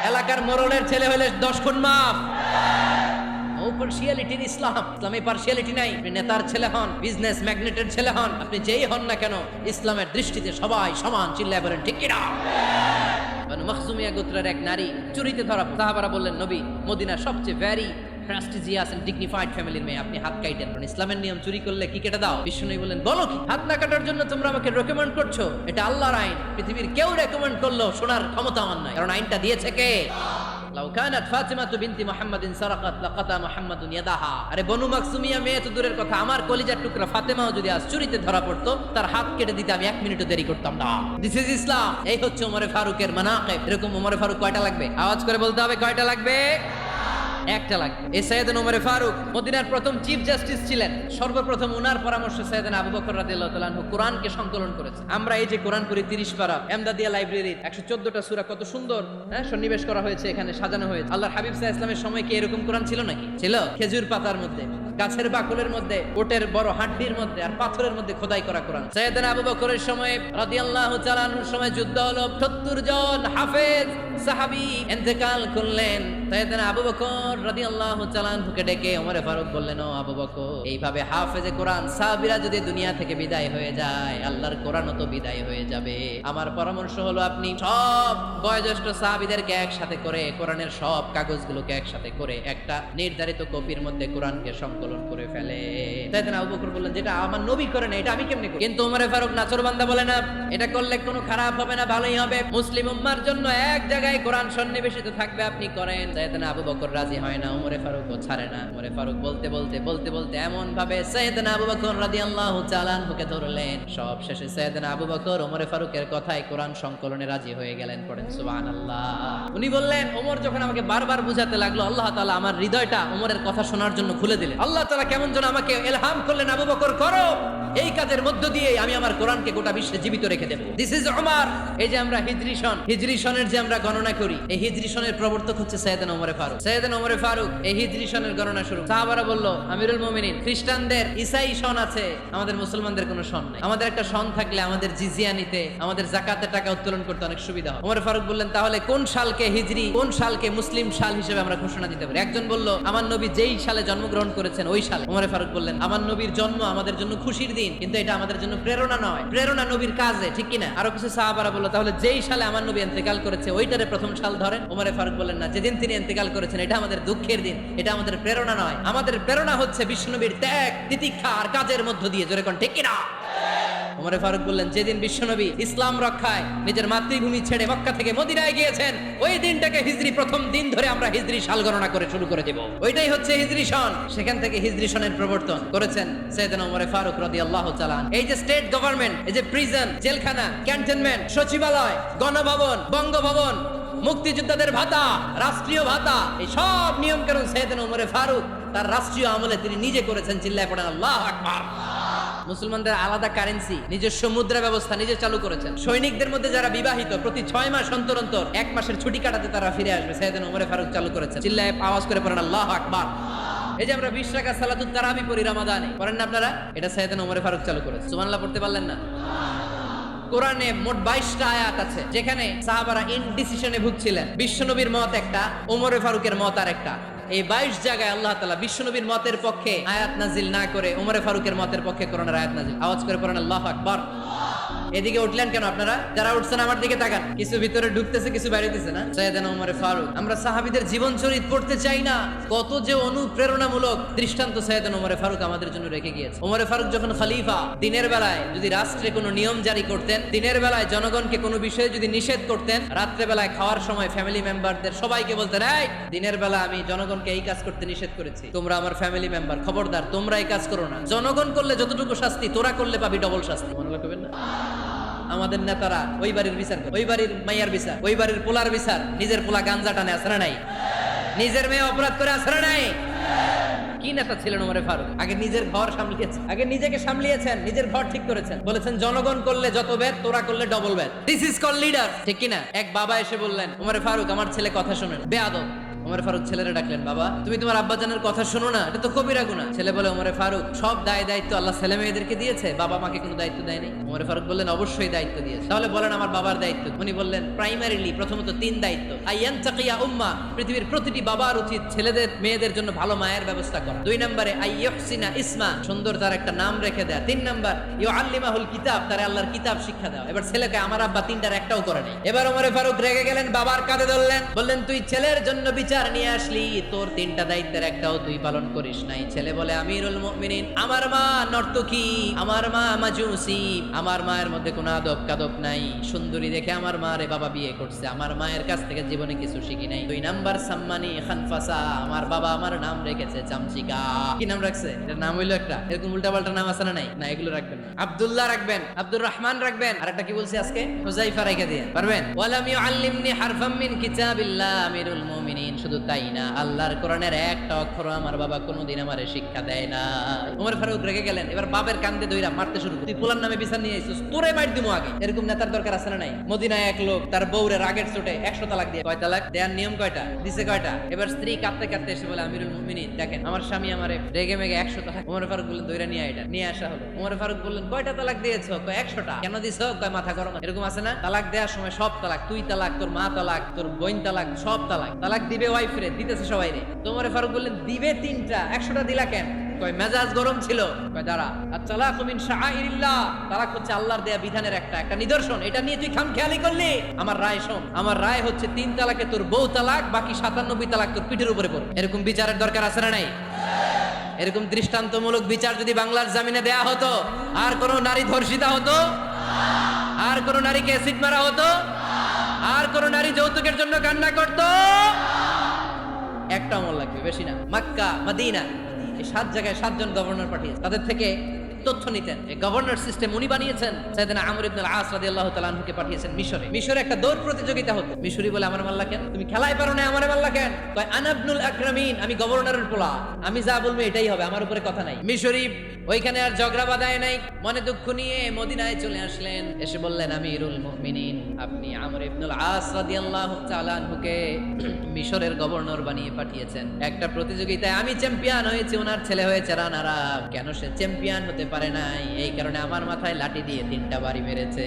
এলাকার মোড়লের ছেলে হইলে 10 খুন মাফ। ও পার্সিয়ালিটি ইন ইসলাম। ইসলামে পার্সিয়ালিটি নাই। আপনি নেতার ছেলে হন, বিজনেস ম্যাগনেটের ছেলে হন, আপনি যেই হন না কেন, ইসলামের দৃষ্টিতে সবাই সমান। চিল্লায় বলেন ঠিক কিনা? বানু মখজুমিয়া গোত্রের এক নারী চুরিতে ধরা। সাহাবারা বললেন, নবী, মদিনার সবচেয়ে ভেরি প্রেস্টিজিয়াস এন্ড ডিগনিফাইড ফ্যামিলির মেয়ে, আপনি হাত কাটেন। কারণ ইসলামের নিয়ম, চুরি করলে কি কেটে দাও। বিষ্ণু বললেন, বলো কি? হাত না কাটার জন্য তোমরা আমাকে রেকমেন্ড করছো? এটা আল্লাহর আইন। পৃথিবীর কেউ রেকমেন্ড করলো শোনার ক্ষমতা আমার নাই, কারণ আইনটা দিয়েছে কে? লাউ কানাত ফাতিমাতু বিনতি মুহাম্মাদিন সারাকাত লাকাতা মুহাম্মাদুন ইয়াদাহা। আরে বনু মাকসুমিয়া মেয়ে তো দূরের কথা, আমার কলিজার টুকরা ফাতেমাও যদি আজ চুরিতে ধরা পড়তো, তার হাত কেটে দিতে আমি 1 মিনিটও দেরি করতাম না। দিস ইজ ইসলাম। এই হচ্ছে ওমরে ফারুকের মানাকিব। এরকম ওমরে ফারুক কয়টা লাগবে? আওয়াজ করে বলতে হবে, কয়টা লাগবে? একটা লাগবে। এই সাইয়েদনা ওমরে ফারুক মদিনার প্রথম চিফ জাস্টিস ছিলেন। সর্বপ্রথম ওনার পরামর্শে সাইয়েদনা আবু বকর রাদিয়াল্লাহু তাআলা আনহু কোরআনকে সংকলন করেছে। আমরা এই যে কোরআন পড়ি 30 পারা, এমদাদিয়া লাইব্রেরির 114টা সূরা, কত সুন্দর সন্নিবেশ করা হয়েছে, এখানে সাজানো হয়েছে। আল্লাহর হাবিব সাল্লাল্লাহু আলাইহি ওয়াসাল্লামের সময় কি এরকম কোরআন ছিল নাকি? ছিল। খেজুর পাতার মধ্যে, গাছের বাকলের মধ্যে, ওটের বড় হাড্ডির মধ্যে আর পাথরের মধ্যে খোদাই করা কোরআন। সাইয়েদনা আবু বকরের সময় রাদিয়াল্লাহু তাআলা আনহুর সময় যুদ্ধ হলো। 70 জন হাফেজ সাহাবী ইন্তেকাল করলেন। সাইয়েদনা আবু বকর রাদিয়াল্লাহু তাআলা আনহুকে ডেকে ওমরে ফারুক বললেন, ও আবু বকর, এইভাবে হাফেজে কোরআন সাহাবীরা যদি দুনিয়া থেকে বিদায় হয়ে যায়, আল্লাহর কোরআনও তো বিদায় হয়ে যাবে। আমার পরামর্শ হলো আপনি সব বয়োজ্যেষ্ঠ সাহাবীদেরকে একসাথে করে কোরআনের সব কাগজগুলোকে একসাথে করে একটা নির্ধারিত কপির মধ্যে কোরআনকে সংকলন করে ফেলে। সাইয়েদনা আবু বকর বললেন, যেটা আমার নবী করে না, এটা আমি কেমনে করব? কিন্তু ওমরে ফারুক নাচরবান্দা বলে না, এটা করলে কোনো খারাপ হবে না, ভালোই হবে। মুসলিম উম্মার জন্য এক জায়গায় কোরআন সন্নিবেশিত থাকবে, আপনি করেন। সাইয়েদনা আবু বকর রাজি হয় না, ওমরে ফারুকও ছাড়ে না। ওমরে ফারুক বলতে বলতে এমন ভাবে সাইয়েদনা আবু বকর রাদিয়াল্লাহু তাআলা আনহুকে ধরলেন। সব শেষে সাইয়েদনা আবু বকর ওমরে ফারুকের কথায় কোরআন সংকলনে রাজি হয়ে গেলেন। পড়েন সুবহানাল্লাহ। উনি বললেন, ওমর যখন আমাকে বারবার বুঝাতে লাগলো, আল্লাহ তাআলা আমার হৃদয়টা ওমরের কথা শোনার জন্য খুলে দিলেন। আল্লাহ তাআলা কেমন যেন আমাকে ইলহাম করলেন, আবু বকর করো, এই কাজের মধ্য দিয়ে আমি আমার কোরআনকে গোটা বিশ্বে জীবিত রেখে দেব। This is Omar. এই যে আমরা হিজরি সনের যে আমরা গণনা করি, এই হিজরি সনের প্রবর্তক হচ্ছে সাইয়েদনা ওমরে ফারুক। সাইয়েদনা ওমরে ফারুক এই হিজরি সনের গণনা শুরু। সাহাবারা বলল, আমিরুল মুমিনিন, খ্রিস্টানদের ঈসাই সন আছে, আমাদের মুসলমানদের কোনো সন নাই। আমাদের একটা সন থাকলে আমাদের জিজিয়া নিতে, আমাদের যাকাতের টাকা উত্তোলন করতে অনেক সুবিধা হয়। ওমরে ফারুক বললেন, তাহলে কোন সালকে হিজরি, কোন সালকে মুসলিম সাল হিসেবে আমরা ঘোষণা দিতে পারি? একজন বলল, আমার নবী যেই সালে জন্মগ্রহণ করেছেন ওই সাল। ওমরে ফারুক বললেন, আমার নবীর জন্ম আমাদের জন্য খুশির দিন, কিন্তু এটা আমাদের জন্য প্রেরণা নয়, প্রেরণা নবীর কাজে, ঠিক কিনা? আরো কিছু সাহাবারা বলল, তাহলে যেই সালে আমার নবী ইন্তেকাল করেছে ওইটারে প্রথম সাল ধরেন। ওমরে ফারুক বললেন, না, যেদিন তিনি ইন্তেকাল করেছেন এটা আমাদের দুঃখের দিন, এটা আমাদের প্রেরণা নয়। আমাদের প্রেরণা হচ্ছে বিশ্বনবীর ত্যাগ, তিতিক্ষা আর কাজের মধ্য দিয়ে। জোরে কোন ঠিক কিনা? ওমরে ফারুক বললেন, যেদিন বিশ্বনবী ইসলাম রক্ষায় নিজের মাতৃভূমি ছেড়ে মক্কা থেকে মদিনায় গিয়েছেন, ওই দিনটাকে হিজরি প্রথম দিন ধরে আমরা হিজরি সাল গণনা করে শুরু করে দেব। ওইটাই হচ্ছে হিজরি সন। সেখান থেকে হিজরি সনের প্রবর্তন করেছেন সাইয়েদনা ওমরে ফারুক রাদিয়াল্লাহু তাআলা। এই যে স্টেট গভর্নমেন্ট, এই যে প্রিজন, জেলখানা, ক্যান্টনমেন্ট, সচিবালয়, গণভবন, বঙ্গভবন, মুক্তিযোদ্ধাদের ভাতা, রাষ্ট্রীয় ভাতা, এই সব নিয়ম কানুন সাইয়েদনা ওমরে ফারুক তার রাষ্ট্রীয় আমলে তিনি নিজে করেছেন। চিল্লায় পড়েন আল্লাহু আকবার। মুসলমানদের আলাদা কারেন্সি, নিজস্ব মুদ্রা ব্যবস্থা নিজে চালু করেছেন। সৈনিকদের মধ্যে যারা বিবাহিত, প্রতি 6 মাস অন্তর অন্তর 1 মাসের ছুটি কাটাতে তারা ফিরে আসবে, সাইয়েদনা ওমরে ফারুক চালু করেছেন। চিল্লায় আওয়াজ করে পড়েন আল্লাহু আকবার। এই যে আমরা 20 রাকাত সালাতুত তারাবি পড়ি রমাদানে, পড়েন না আপনারা? এটা সাইয়েদনা ওমরে ফারুক চালু করেছেন। সুবহানাল্লাহ পড়তে পারলেন না? কোরআনে মোট 22টা আয়াত আছে যেখানে সাহাবারা ইনডিসিশনে ভুগছিলেন। বিশ্বনবীর মত একটা, ওমরে ফারুকের মত আর একটা। এই 22 জায়গায় আল্লাহ তাআলা বিশ্বনবীর মতের পক্ষে আয়াত নাজিল না করে ওমরে ফারুকের মতের পক্ষে কোরআনের আয়াত নাজিল। আওয়াজ করে পড়েন আল্লাহু আকবার। এদিকে উঠলেন কেন আপনারা? যারা উঠছেন আমার দিকে তাকান। কিছু ভিতরে ঢুকতেছে, কিছু বাইরেতেছে না? সাইয়েদনা ওমরে ফারুক। আমরা সাহাবীদের জীবন চরিত পড়তে চাই না, কত যে অনুপ্রেরণামূলক দৃষ্টান্ত সাইয়েদনা ওমরে ফারুক আমাদের জন্য রেখে গিয়েছে। ওমরে ফারুক যখন খলিফা, দিনের বেলায় যদি রাষ্ট্রে কোনো নিয়ম জারি করতেন, দিনের বেলায় জনগণকে কোনো বিষয়ে যদি নিষেধ করতেন, রাত্রে বেলায় খাওয়ার সময় ফ্যামিলি মেম্বারদের সবাইকে বলতেন, এই দিনের বেলা আমি জনগণকে এই কাজ করতে নিষেধ করেছি, তোমরা আমার ফ্যামিলি মেম্বার, খবরদার তোমরা এই কাজ করো না। জনগণ করলে যতটুকু শাস্তি, তোরা করলে পাবি ডবল শাস্তি। মনে রাখবেন না? আমাদের নেতারা ওই বাড়ির বিচার করে, ওই বাড়ির মাইয়ার বিচার, ওই বাড়ির পোলার বিচার, নিজের পোলা গাঞ্জা টানে আসরা নাই, নিজের মেয়ে অপরাধ করে আসরা নাই। কি নেতা ছিলেন ওমরে ফারুক? আগে নিজের ঘর সামলিয়েছেন, আগে নিজেকে সামলিয়েছেন, নিজের ঘর ঠিক করেছেন। বলেছেন জনগণ করলে যত বেদ, তোরা করলে double Veda. This is call leader, ঠিক কিনা? এক বাবা এসে বললেন, ওমরে ফারুক আমার ছেলে কথা শোনেন, বেয়াদব। ওমর ফারুক ছেলেরে ডাকলেন, বাবা তুমি তোমার আব্বাজানের কথা শোনো না, এটা তো কবিরা গুনাহ। ছেলে বলে, ওমরে ফারুক সব দায়িত্ব আল্লাহ ছেলে মেয়েদেরকে দিয়েছে, বাবা মাকে কোনো দায়িত্ব দেয়নি। ওমরে ফারুক বললেন, অবশ্যই দায়িত্ব দিয়েছে। তাহলে বলেন আমার বাবার দায়িত্ব। উনি বললেন, প্রাইমারিলি প্রথমত 3 দায়িত্ব। আইয়ান তাকিয়া উম্মা, পৃথিবীর প্রতিটি বাবার উচিত ছেলেদের মেয়েদের জন্য ভালো মায়ের ব্যবস্থা করা। 2 নম্বরে আইয়ুহসিনা ইসমা, সুন্দর তার একটা নাম রেখে দেয়া। 3 নম্বর ইউআল্লিমাহুল কিতাব, তারে আল্লাহর কিতাব শিক্ষা দেওয়া। এবার ছেলেকে আমার আব্বা 3টার একটাও করে নাই। এবার ওমরে ফারুক রেগে গেলেন, বাবার কাঁধে ধরলেন, বললেন তুই ছেলের জন্য বিচার নিয়ে আসলি, তোর 3টা দায়িত্বের একটাও তুই পালন করিস নাই। ছেলে বলে, আমিরুল মুমিনিন, আমার মা নর্তকী, আমার মা মাজুসি, আমার মায়ের মধ্যে কোনো আদব কাদব নাই, সুন্দরী দেখে আমার মারে বাবা বিয়ে করছে, আমার মায়ের কাছ থেকে জীবনে কিছু শিখি নাই। 2 নাম্বার সাম্মানি খানফাসা, আমার বাবা আমার নাম রেখেছে চামচিকা। কি নাম রাখছে? এটার নাম হইলো একটা, এরকম উল্টাপাল্টা নাম আছে না? নাই না, এগুলো রাখবেন না। আব্দুল্লাহ রাখবেন, আব্দুর রহমান রাখবেন, আর একটা কি বলছি আজকে, হুজাইফা রেখে দিয়ে পারবেন। ওয়ালাম ইউআল্লিমনি হারফাম মিন কিতাবিল্লাহ আমিরুল মুমিনিন, শুধু তাই না, আল্লাহর কোরআনের একটা অক্ষর আমার বাবা কোনোদিন আমারে শিক্ষা দেয় না। ওমর ফারুক রেগে গেলেন, এবার বাবার কান্দে দইরা মারতে শুরু করে, তুই পোলার নামে বিচার নিয়ে আইছিস, তোরে মার দিমু আগে। এরকম নেতার দরকার আছে না নাই? মদিনায় এক লোক তার বউরে রাগের চোটে 100 তালাক দিয়ে, কয় তালাক দেওয়ার নিয়ম কয়টা দিছে? কয়টা? এবার স্ত্রী কাঁদতে কাঁদতে এসে বলে, আমিরুল মুমিনিন দেখেন আমার স্বামী আমারে রেগে মেগে 100 তালাক। ওমর ফারুক বললেন, দইরা নিয়ে এটা নিয়ে আসা হলো। ওমর ফারুক বললেন, কয়টা তালাক দিয়েছো? কয় 100টা। কেন দিছো? কয় মাথা গরম। এরকম আছে না, তালাক দেওয়ার সময় সব তালাক, তুই তালাক, তোর মা তালাক, তোর বোন তালাক, সব তালাক। তালাক দিবে ওয়াইফ রে, দিতেছে সবাই রে। তো ওমর ফারুক বললেন, দিবে 3টা, 100টা দিলা কেন? কয় মেজাজ গরম ছিল। কয় দাঁড়া, আত-তালাকু মিন শাআইরিল্লাহ, তালাক হচ্ছে আল্লাহর দেয়া বিধানের একটা নিদর্শন, এটা নিয়ে তুই খামখেয়ালি করলি। আমার রায় শোন, আমার রায় হচ্ছে 3 তালাকে তোর বউ তালাক, বাকি 97 তালাক তোর পিঠের উপরে পড়ে। এরকম বিচারের দরকার আছে না নাই? এরকম দৃষ্টান্তমূলক বিচার যদি বাংলার জমিনে দেয়া হতো, আর কোন নারী ধর্ষিতা হতো, আর কোন নারীকে অ্যাসিড মারা হতো, আর কোন নারী যৌতুকের জন্য কান্না করতো? একটা আমল লাগবে, বেশি না। মক্কা, মদিনা, এই 7 জায়গায় 7 জন গভর্নর পাঠিয়েছে, তাদের থেকে তথ্য নিতেন। এই গভর্নর সিস্টেম উনি বানিয়েছেন। সাইয়েদনা আমর ইবনে আল-আস রাদিয়াল্লাহু তাআলা আনহুকে পাঠিয়েছেন মিশরে। মিশরে একটা দৌড় প্রতিযোগিতা হতো। মিশরি বলে, আমার মাল্লা কেন? তুমি খেলায় পারো না, আমারে মাল্লা কেন? কয় আনা ইবনুল আকরামিন, আমি গভর্নরের পোলা, আমি যা বলবো এটাই হবে, আমার উপরে কথা নাই। মিশরি ওইখানে আর ঝগড়া বাঁধায় নাই, মনে দুঃখ নিয়ে মদিনায় চলে আসলেন। এসে বললেন, আমিরুল মুমিনিন, আপনি আমর ইবনুল আস রাদিয়াল্লাহু তাআলা আনহুকে মিশরের গভর্নর বানিয়ে পাঠিয়েছেন। একটা প্রতিযোগিতায় আমি চ্যাম্পিয়ন হয়েছি, ওনার ছেলে হয়েছে রানার আপ। কেন সে চ্যাম্পিয়ন হতে পারে নাই? এই কারণে আমার মাথায় লাঠি দিয়ে 3টা বাড়ি মেরেছে।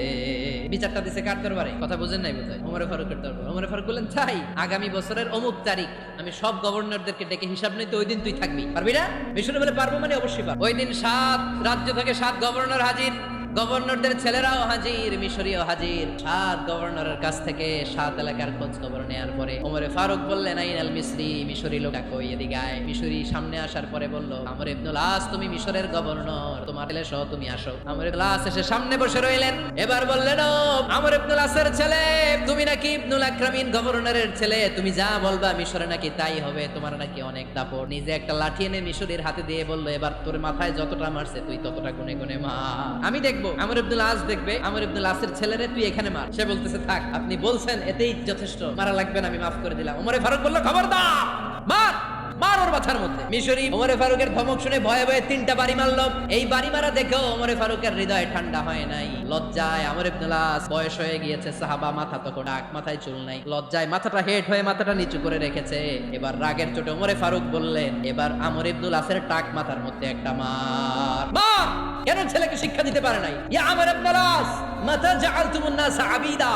বিচারটা দিছে কার দরবারে? কথা বুঝেন নাই বোধহয়? ওমর ফারুকের দরবারে। ওমর ফারুক বললেন, তাই আগামী বছরের অমুক তারিখ আমি সব গভর্নরদেরকে ডেকে হিসাব নিতে, ওই দিন তুই থাকবি, পারবি না? মিশরে বলে, পারবো মানে অবশ্যই পারবো। ওই দিন 7 রাজ্য থেকে 7 গভর্নর হাজির, গভর্নরদের ছেলেরাও হাজির, মিশরীয় হাজির। 7 গভর্নরের কাছ থেকে 7 এলাকার খোঁজ খবর নেয়ার পরে ওমরে ফারুক বললেন, আইনাল মিসরি, মিশরী লোকটা কই, এদিকে আয়। মিশরী সামনে আসার পরে বলল, আমর ইবনুল আস, তুমি মিশরের গভর্নর, তোমার ছেলে সহ তুমি আসো। আমর ইবনুল আস এসে সামনে বসে রইলেন। এবার বললেন, ও আমর ইবনুল আসের ছেলে, তুমি নাকি ইবনুল আকরামিন গভর্নরের ছেলে, তুমি যা বলবা মিশরে নাকি তাই হবে, তোমার নাকি অনেক দাপট। নিজে একটা লাঠি এনে মিশরীর হাতে দিয়ে বলল, এবার তোর মাথায় যতটা মারছে তুই ততটা গুনে গুনে মার, আমি দেখবো। আমর ইবনুল আস দেখবে, আমর ইবনুল আসের ছেলেরে তুই এখানে মার। সে বলতেছে, থাক, আপনি বলছেন এতেই যথেষ্ট, মারা লাগবে না, আমি মাফ করে দিলাম। ওমরে ফারুক বলল, খবরদার, মার, মার ওর মাথার মধ্যে। মিশরী ওমরে ফারুকের ধমক শুনে ভয়ে ভয়ে 3টা বাড়ি মারলো। এই বাড়ি মারা দেখেও ওমরে ফারুকের হৃদয় ঠান্ডা হয় নাই। লজ্জায় আমর ইবনুল আস, বয়স হয়ে গিয়েছে, সাহাবা, মাথা তো ডাক, মাথায় চুল নাই, লজ্জায় মাথাটা হেট হয়ে মাথাটা নিচু করে রেখেছে। এবার রাগের চোটে ওমরে ফারুক বললেন, এবার আমর ইবনুল আসের টাক মাথার মধ্যে একটা মার। মার! কেন ছেলেকে শিক্ষা দিতে পারে নাই? ইয়া আমর ইবনুল আস, মাতা জাআলতুমুন নাস আবিদা,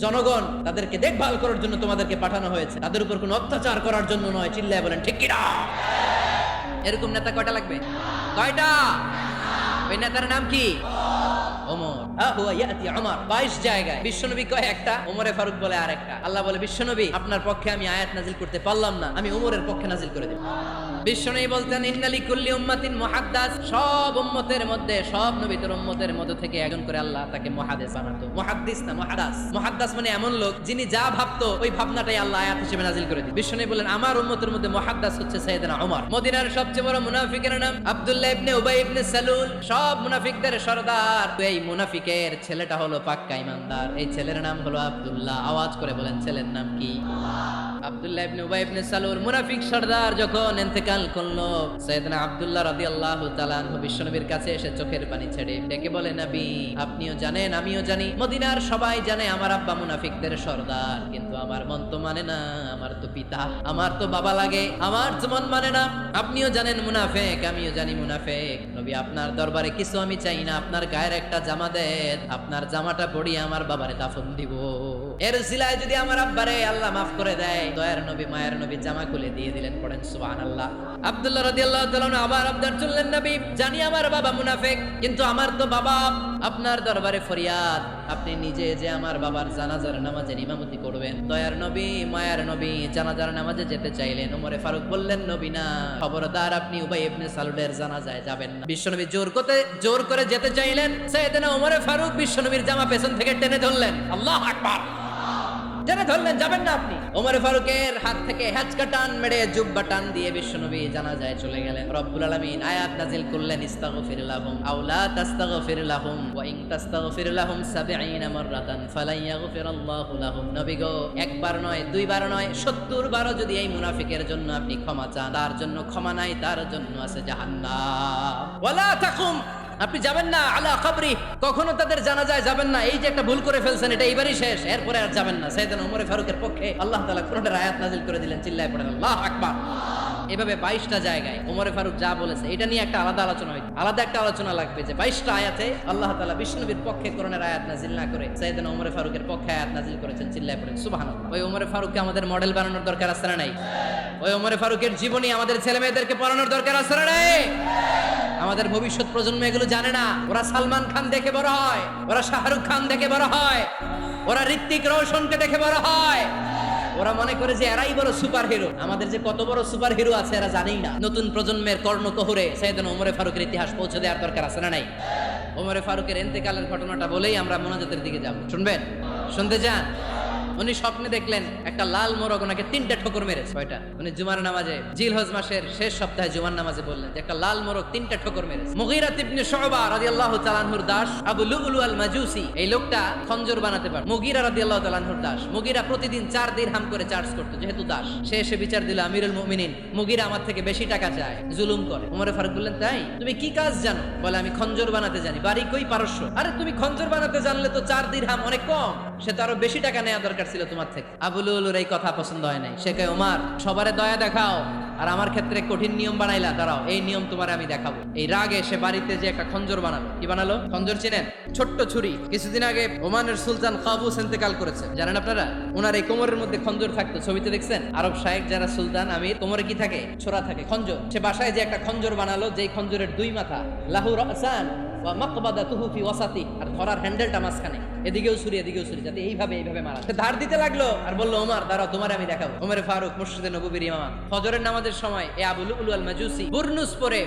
জনগণ তাদেরকে দেখভাল করার জন্য তোমাদেরকে পাঠানো হয়েছে, তাদের উপর কোনো অত্যাচার করার জন্য নয়। চিল্লায় বলেন, ঠিক কিনা? এরকম নেতা কয়টা লাগবে? কয়টা? ওই নেতার নাম কি? ওমর। হুয়া ইয়াতি ওমর। 22 জায়গায় বিশ্বনবী কয় একটা, ওমরে ফারুক বলে আরেকটা। আল্লাহ বলে, বিশ্বনবী আপনার পক্ষে আমি আয়াত নাজিল করতে পারলাম না, আমি ওমরের পক্ষে নাজিল করে দেব। বিশ্বনবী বলতেন, ইন্না লিকুল্লি উম্মাতিন মুহাদ্দাস, সব উম্মতের মধ্যে, সব নবীদের উম্মতের মধ্যে থেকে একজন করে আল্লাহ তাকে মুহাদ্দিস বানাতো। মুহাদ্দিস না, মুহাদ্দাস। মুহাদ্দাস মানে এমন লোক যিনি যা ভাবতো ওই ভাবনাটাই আল্লাহ আয়াত হিসেবে নাজিল করে দিত। বিশ্বনবী বলেন, আমার উম্মতের মধ্যে মুহাদ্দাস হচ্ছে সাইয়েদনা ওমর। মদিনার সবচেয়ে বড় মুনাফিকের নাম আব্দুল্লাহ ইবনে উবাই ইবনে সালুল, সব মুনাফিকদের সরদার। এই মুনাফিকের ছেলেটা হলো পাক্কা ঈমানদার, এই ছেলের নাম হলো আব্দুল্লাহ। আওয়াজ করে বলেন, ছেলের নাম কি? আব্দুল্লাহ ইবনে উবাই ইবনে সালুল মুনাফিক সর্দার যখন ইন্তেকাল করলো, সাইয়েদনা আব্দুল্লাহ রাদিয়াল্লাহু তাআলা আনহু বিশ্বনবীর কাছে এসে চোখের পানি ছেড়ে ডেকে বলে, নবী আপনিও জানেন আমিও জানি, মদিনার সবাই জানে আমার আব্বা মুনাফিকদের সর্দার, কিন্তু আমার মন তো মানে না, আমার তো পিতা, আমার তো বাবা লাগে, আমার তো মন মানে না। আপনিও জানেন মুনাফিক, আমিও জানি মুনাফিক। নবী আপনার দরবারে কিছু আমি চাই না, আপনার গায়ের একটা জামা দেন, আপনার জামাটা পরিয়ে আমার বাবারে দাফন দিব। এর সিলায় যদি আমার আব্বারে আল্লাহ মাফ করে দেয়, দয়ার নবী মায়ের নবী জামা খুলে দিয়ে দিলেন। পড়েন সুবহানাল্লাহ। আব্দুল্লাহ রাদিয়াল্লাহু তাআলা আবার আবদার চললেন, নবী জানি আমার বাবা মুনাফিক, কিন্তু আমার তো বাবা, আপনার দরবারে ফরিয়াদ, আপনি নিজে যে আমার বাবার জানাজার নামাজের ইমামতি করবেন। দয়ার নবী মায়ের নবী জানাজার নামাজে যেতে চাইলেন। ওমরে ফারুক বললেন, নবী না, খবরদার আপনি উবাই ইবনে সালুলের জানাজায় যাবেন না। বিশ্বনবী জোর করে যেতে চাইলেন। সাইয়েদনা ওমরে ফারুক বিশ্বনবীর জামা পেছন থেকে টেনে ধরলেন। আল্লাহু আকবার। টেনে ধরলেন, যাবেন না আপনি। ওমরে ফারুকের হাত থেকে হ্যাচকা টান মেরে জুব্বা টান দিয়ে বিশ্বনবী জানাজায় চলে গেলেন। রব্বুল আলামিন আয়াত নাজিল করলেন, ইস্তাগফির লাহুম আও লা তাস্তাগফির লাহুম ওয়া ইন তাস্তাগফির লাহুম ৭০ মাররাতান ফালান ইয়াগফিরাল্লাহু লাহুম। নবী গো, একবার নয়, দুইবার নয়, ৭০ বারও যদি এই মুনাফিকের জন্য আপনি ক্ষমা চান, তার জন্য ক্ষমা নাই, তার জন্য আছে জাহান্নাম। ওয়ালা তাকুম, আপনি যাবেন না আলা কবরি, কখনো তাদের জানাজায় যাবেন না। এই যে একটা ভুল করে ফেলছেন, এটা এইবারই শেষ, এরপরে আর যাবেন না। সাইয়েদনা ওমরে ফারুকের পক্ষে আল্লাহ তাআলা কোরআনের আয়াত নাযিল করে দিলেন। চিল্লায় পড়েন আল্লাহু আকবার। এভাবে 22টা জায়গায় ওমরে ফারুক যা বলেছে, এটা নিয়ে একটা আলাদা আলোচনা হইতো, আলাদা একটা আলোচনা লাগবে যে 22টা আয়াতে আল্লাহ তাআলা বিশ্বনবীর পক্ষে কোরআনের আয়াত নাযিল না করে সাইয়েদনা ওমরে ফারুকের পক্ষে আয়াত নাযিল করেছেন। চিল্লায় পড়েন সুবহানাল্লাহ। ওই ওমরে ফারুককে আমাদের মডেল বানানোর দরকার আছে না নাই? ওই ওমরে ফারুকের জীবনী আমাদের ছেলে মেয়েদেরকে পড়ানোর দরকার আছে না নাই? আমাদের ভবিষ্যৎ প্রজন্ম এগুলো জানে না। ওরা সালমান খান দেখে বড় হয়, ওরা শাহরুখ খান দেখে বড় হয়, ওরা ঋত্বিক রোশনকে দেখে বড় হয়, ওরা মনে করে যে এরাই বড় সুপার হিরো। আমাদের যে কত বড় সুপার হিরো আছে এরা জানেই না। নতুন প্রজন্মের কর্ণকহরে সাইয়েদনা ওমরে ফারুকের ইতিহাস পৌঁছে দেওয়ার দরকার আছে না নাই? ওমরে ফারুকের ইন্তেকালের ঘটনাটা বলেই আমরা মোনাজাতের দিকে যাব। শুনবেন? শুনতে চান? উনি স্বপ্নে দেখলেন একটা লাল মোরগ ওনাকে 3টা ঠোকর মেরেছে। কয়টা? উনি জুমার নামাজে, জিলহজ মাসের শেষ সপ্তাহে জুমার নামাজে বললেন যে একটা লাল মোরগ 3টা ঠোকর মেরেছে। মুগীরা ইবনে শুবা রাদিয়াল্লাহু তাআলা আনহুর দাস আবু লুলু আল মাজুসি, এই লোকটা খঞ্জর বানাতে পারে। মুগীরা রাদিয়াল্লাহু তাআলা আনহুর দাস। মুগীরা প্রতিদিন 4 দিরহাম করে চার্জ করত, যেহেতু দাস। সে এসে বিচার দিল, আমিরুল মুমিনিন, মুগীরা আমার থেকে বেশি টাকা চায়, জুলুম করে। ওমরে ফারুক বললেন, তাই? তুমি কি কাজ জানো? বলে, আমি খঞ্জর বানাতে জানি। বাড়ি কই? পারস্য। আরে তুমি খঞ্জর বানাতে জানলে তো 4 দিরহাম অনেক কম, সে তো আরো বেশি টাকা নেওয়া দরকার ছিল তোমার থেকে। আবু লুলুর এই কথা পছন্দ হয় নাই। সে কয়, ওমর সবারে দয়া দেখাও আর আমার ক্ষেত্রে কঠিন নিয়ম বানাইলা, দাঁড়াও এই নিয়ম তোমারে আমি দেখাবো। এই রাগে সে বাড়িতে যে একটা খঞ্জর বানালো। কি বানালো? খঞ্জর চিনেন? ছোট্ট ছুরি। কিছুদিন আগে ওমানের সুলতান কাবুস ইন্তেকাল করেছে, জানেন আপনারা? ওনার এই কোমরের মধ্যে খঞ্জর থাকতো, ছবিতে দেখছেন? আরব শায়েখ যারা সুলতান আমির, কোমরে কি থাকে? ছোরা থাকে, খঞ্জর। সে বাসায় যে একটা খঞ্জর বানালো, যেই খঞ্জরের 2 মাথা, লাহু রাসান ওয়া মাকবাদাতুহু ফি ওয়াসাতি, আর ধরার হ্যান্ডেলটা মাঝখানে, এদিকেও ছুরি এদিকেও ছুরি, যাতে এইভাবে মারা। সে ধার দিতে লাগলো আর বলল, ওমর দাঁড়াও, তোমারে আমি দেখাবো। ওমরে ফারুক মসজিদে নববীর ইমাম, ফজরের নামাজের সময় এই আবু লুলু আল মাজুসি বুরনুস পরে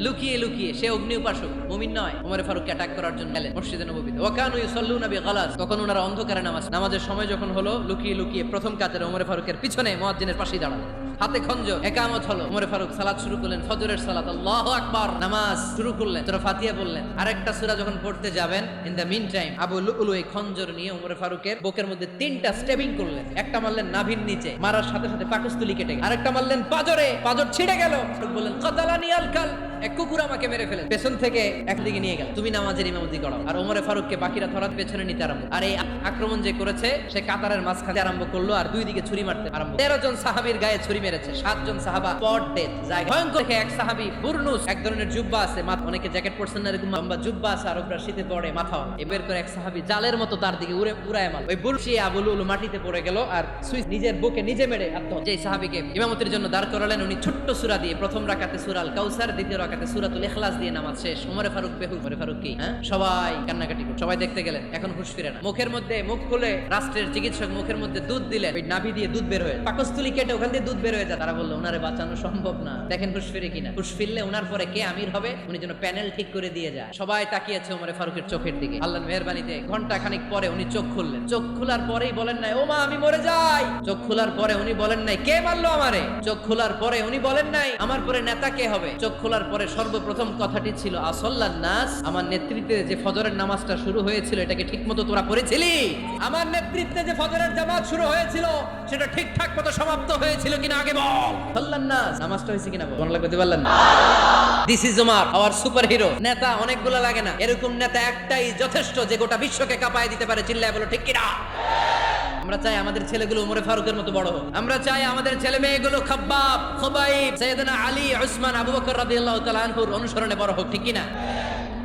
লুকিয়ে সে অগ্নি উপাসক, মুমিন নয়। ওমরে ফারুককে অ্যাটাক করার জন্য গেলেন মসজিদে নববীতে। ওয়া কানু ইউসাল্লুনা বিগালাস, তখন ওনারা অন্ধকারে নামাজের সময় যখন হলো, লুকিয়ে প্রথম কাতারে ওমরে ফারুকের পিছনে মুয়াজ্জিনের পাশেই দাঁড়ালেন, হাতে খঞ্জর। একামত হলো, ওমরে ফারুক সালাত শুরু করলেন, ফজরের সালাত, আল্লাহু আকবার, নামাজ শুরু করলেন, সূরা ফাতিহা বললেন। আরেকটা সূরা যখন পড়তে যাবেন, in the meantime Abu Lulu এই খঞ্জর নিয়ে ওমরে ফারুকের বুকের মধ্যে 3টা স্টেবিং করলেন। একটা মারলেন নাভির নিচে, মারার সাথে সাথে পাকস্থলী কেটে গেল। আরেকটা মারলেন পাজরে, পাজর ছিঁড়ে গেল। বললেন, কাতালানি আল কাল, এক কুকুর আমাকে মেরে ফেলে। পেছন থেকে একদিকে নিয়ে গেল, তুমি নামাজের ইমামতি করো। আর ওমরে ফারুককে বাকিরা ধরার পেছনে নিতে আরম্ভ। আর এই আক্রমণ যে করেছে, সে কাতারের মাঝখানে আরম্ভ করলো আর 2 দিকে ছুরি মারতে আরম্ভ। 13 জন সাহাবীর গায়ে ছুরি মেরেছে, 7 জন সাহাবা স্পট ডেথ। ভয়ঙ্কর দেখে এক সাহাবী বুরনুস, এক ধরনের জুব্বা আছে, অনেকে জ্যাকেট পরছেন না, এরকম লম্বা জুব্বা আছে, আর ওপরে শীতে পড়ে মাথা, এবার করে এক সাহাবী জালের মতো তার দিকে উড়ায় মারল। ওই বুলশি আবু লুলু মাটিতে পড়ে গেল আর সুইচ নিজের বুকে নিজে মেরে আত্মহত্যা। যেই সাহাবীকে ইমামতির জন্য দাঁড় করালেন, উনি ছোট্ট সূরা দিয়ে প্রথম রাকাতে সূরা আল কাউসার, দ্বিতীয় রাকাতে সূরাতুল ইখলাস দিয়ে নামাজ শেষ। ওমরে ফারুক বেহুশ। ওমরে ফারুক কি সবাই কান্নাকাটি করে, সবাই দেখতে গেলেন, এখন হুঁশ ফিরে না। মুখের মধ্যে, মুখ খুলে রাষ্ট্রের চিকিৎসক মুখের মধ্যে দুধ দিলেন, ওই নাভি দিয়ে দুধ বের হয়ে, পাকস্থলী কেটে ওখান দিয়ে দুধ বের হয়ে যায়। তারা বললো, ওনারে বাঁচানো সম্ভব না, দেখেন হুঁশ ফিরে কিনা। হুঁশ ফিরলে ওনার পরে কে আমির হবে, উনি যেন প্যানেল ঠিক করে দিয়ে যায়। সবাই তাকিয়েছে ওমরে ফারুকের চোখের দিকে। আল্লাহর মেহেরবানিতে ঘন্টা খানিক পরে উনি চোখ খুললেন। চোখ খোলার পরেই বলেন নাই, ও মা আমি মরে যাই। চোখ খোলার পরে উনি বলেন নাই, কে মারলো আমারে। চোখ খোলার পরে উনি বলেন নাই, আমার পরে নেতা কে হবে। চোখ খোলার পরে পরে সর্বপ্রথম কথাটি ছিল আসল্লান নাস, আমার নেতৃত্বে যে ফজরের নামাজটা শুরু হয়েছিল এটাকে ঠিকমতো তোরা পড়েছিলি? আমার নেতৃত্বে যে ফজরের জামাত শুরু হয়েছিল সেটা ঠিকঠাক মতো সমাপ্ত হয়েছিল কিনা আগে বল। আসল্লান নাস, নামাজটা হয়েছে কিনা বল। মনে লাগতে পারলেন না? This is Omar, our superhero. নেতা অনেকগুলো লাগে না, এরকম নেতা একটাই যথেষ্ট যে গোটা বিশ্বকে কাঁপায় দিতে পারে। চিল্লায় বলো ঠিক কিনা? আমরা চাই আমাদের ছেলেগুলো উমরে ফারুকের মতো বড় হোক। আমরা চাই আমাদের ছেলে মেয়েগুলো খাব্বাব, খুবাইব, সাইয়েদনা আলী, উসমান, আবু বকর রাদিয়াল্লাহু তাআলা আনহুর অনুসরণে বড় হোক। ঠিক কিনা?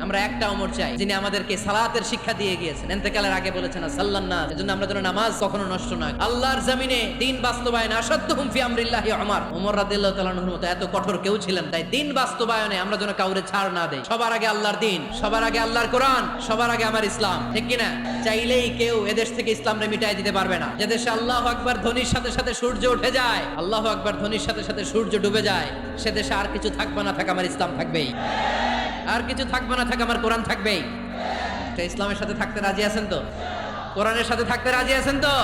আমরা একটা ওমর চাই যিনি আমাদেরকে সালাতের শিক্ষা দিয়ে গিয়েছেন, ইন্তেকালের আগে বলেছেন সাল্লাল্লাহু। এজন্য আমরা যেন নামাজ কখনো নষ্ট না। আল্লাহর জমিনে দ্বীন বাস্তবায়নে আসাদ্দুহুম ফি আমরিল্লাহি ওমর রাদিয়াল্লাহু তাআলা আনহুর মতো এত কঠোর কেউ ছিলেন। তাই দ্বীন বাস্তবায়নে আমরা যেন কাউরে ছাড় না দেই। সবার আগে আল্লাহর দ্বীন, সবার আগে আল্লাহর কোরআন, সবার আগে আমার ইসলাম। ঠিক কিনা? চাইলেই কেউ এদেশ থেকে ইসলামরে মিটাই দিতে পারবে না। যে দেশে আল্লাহু আকবার ধ্বনির সাথে সাথে সূর্য উঠে যায়, আল্লাহু আকবার ধ্বনির সাথে সাথে সূর্য ডুবে যায়, সে দেশে আর কিছু থাকবে না থাক আমার ইসলাম থাকবেই। আর কিছু থাকবে না থাক আমার কোরআন থাকবেই। ইসলামের সাথে থাকতে রাজি আছেন তো? কোরআনের সাথে থাকতে রাজি আছেন তো?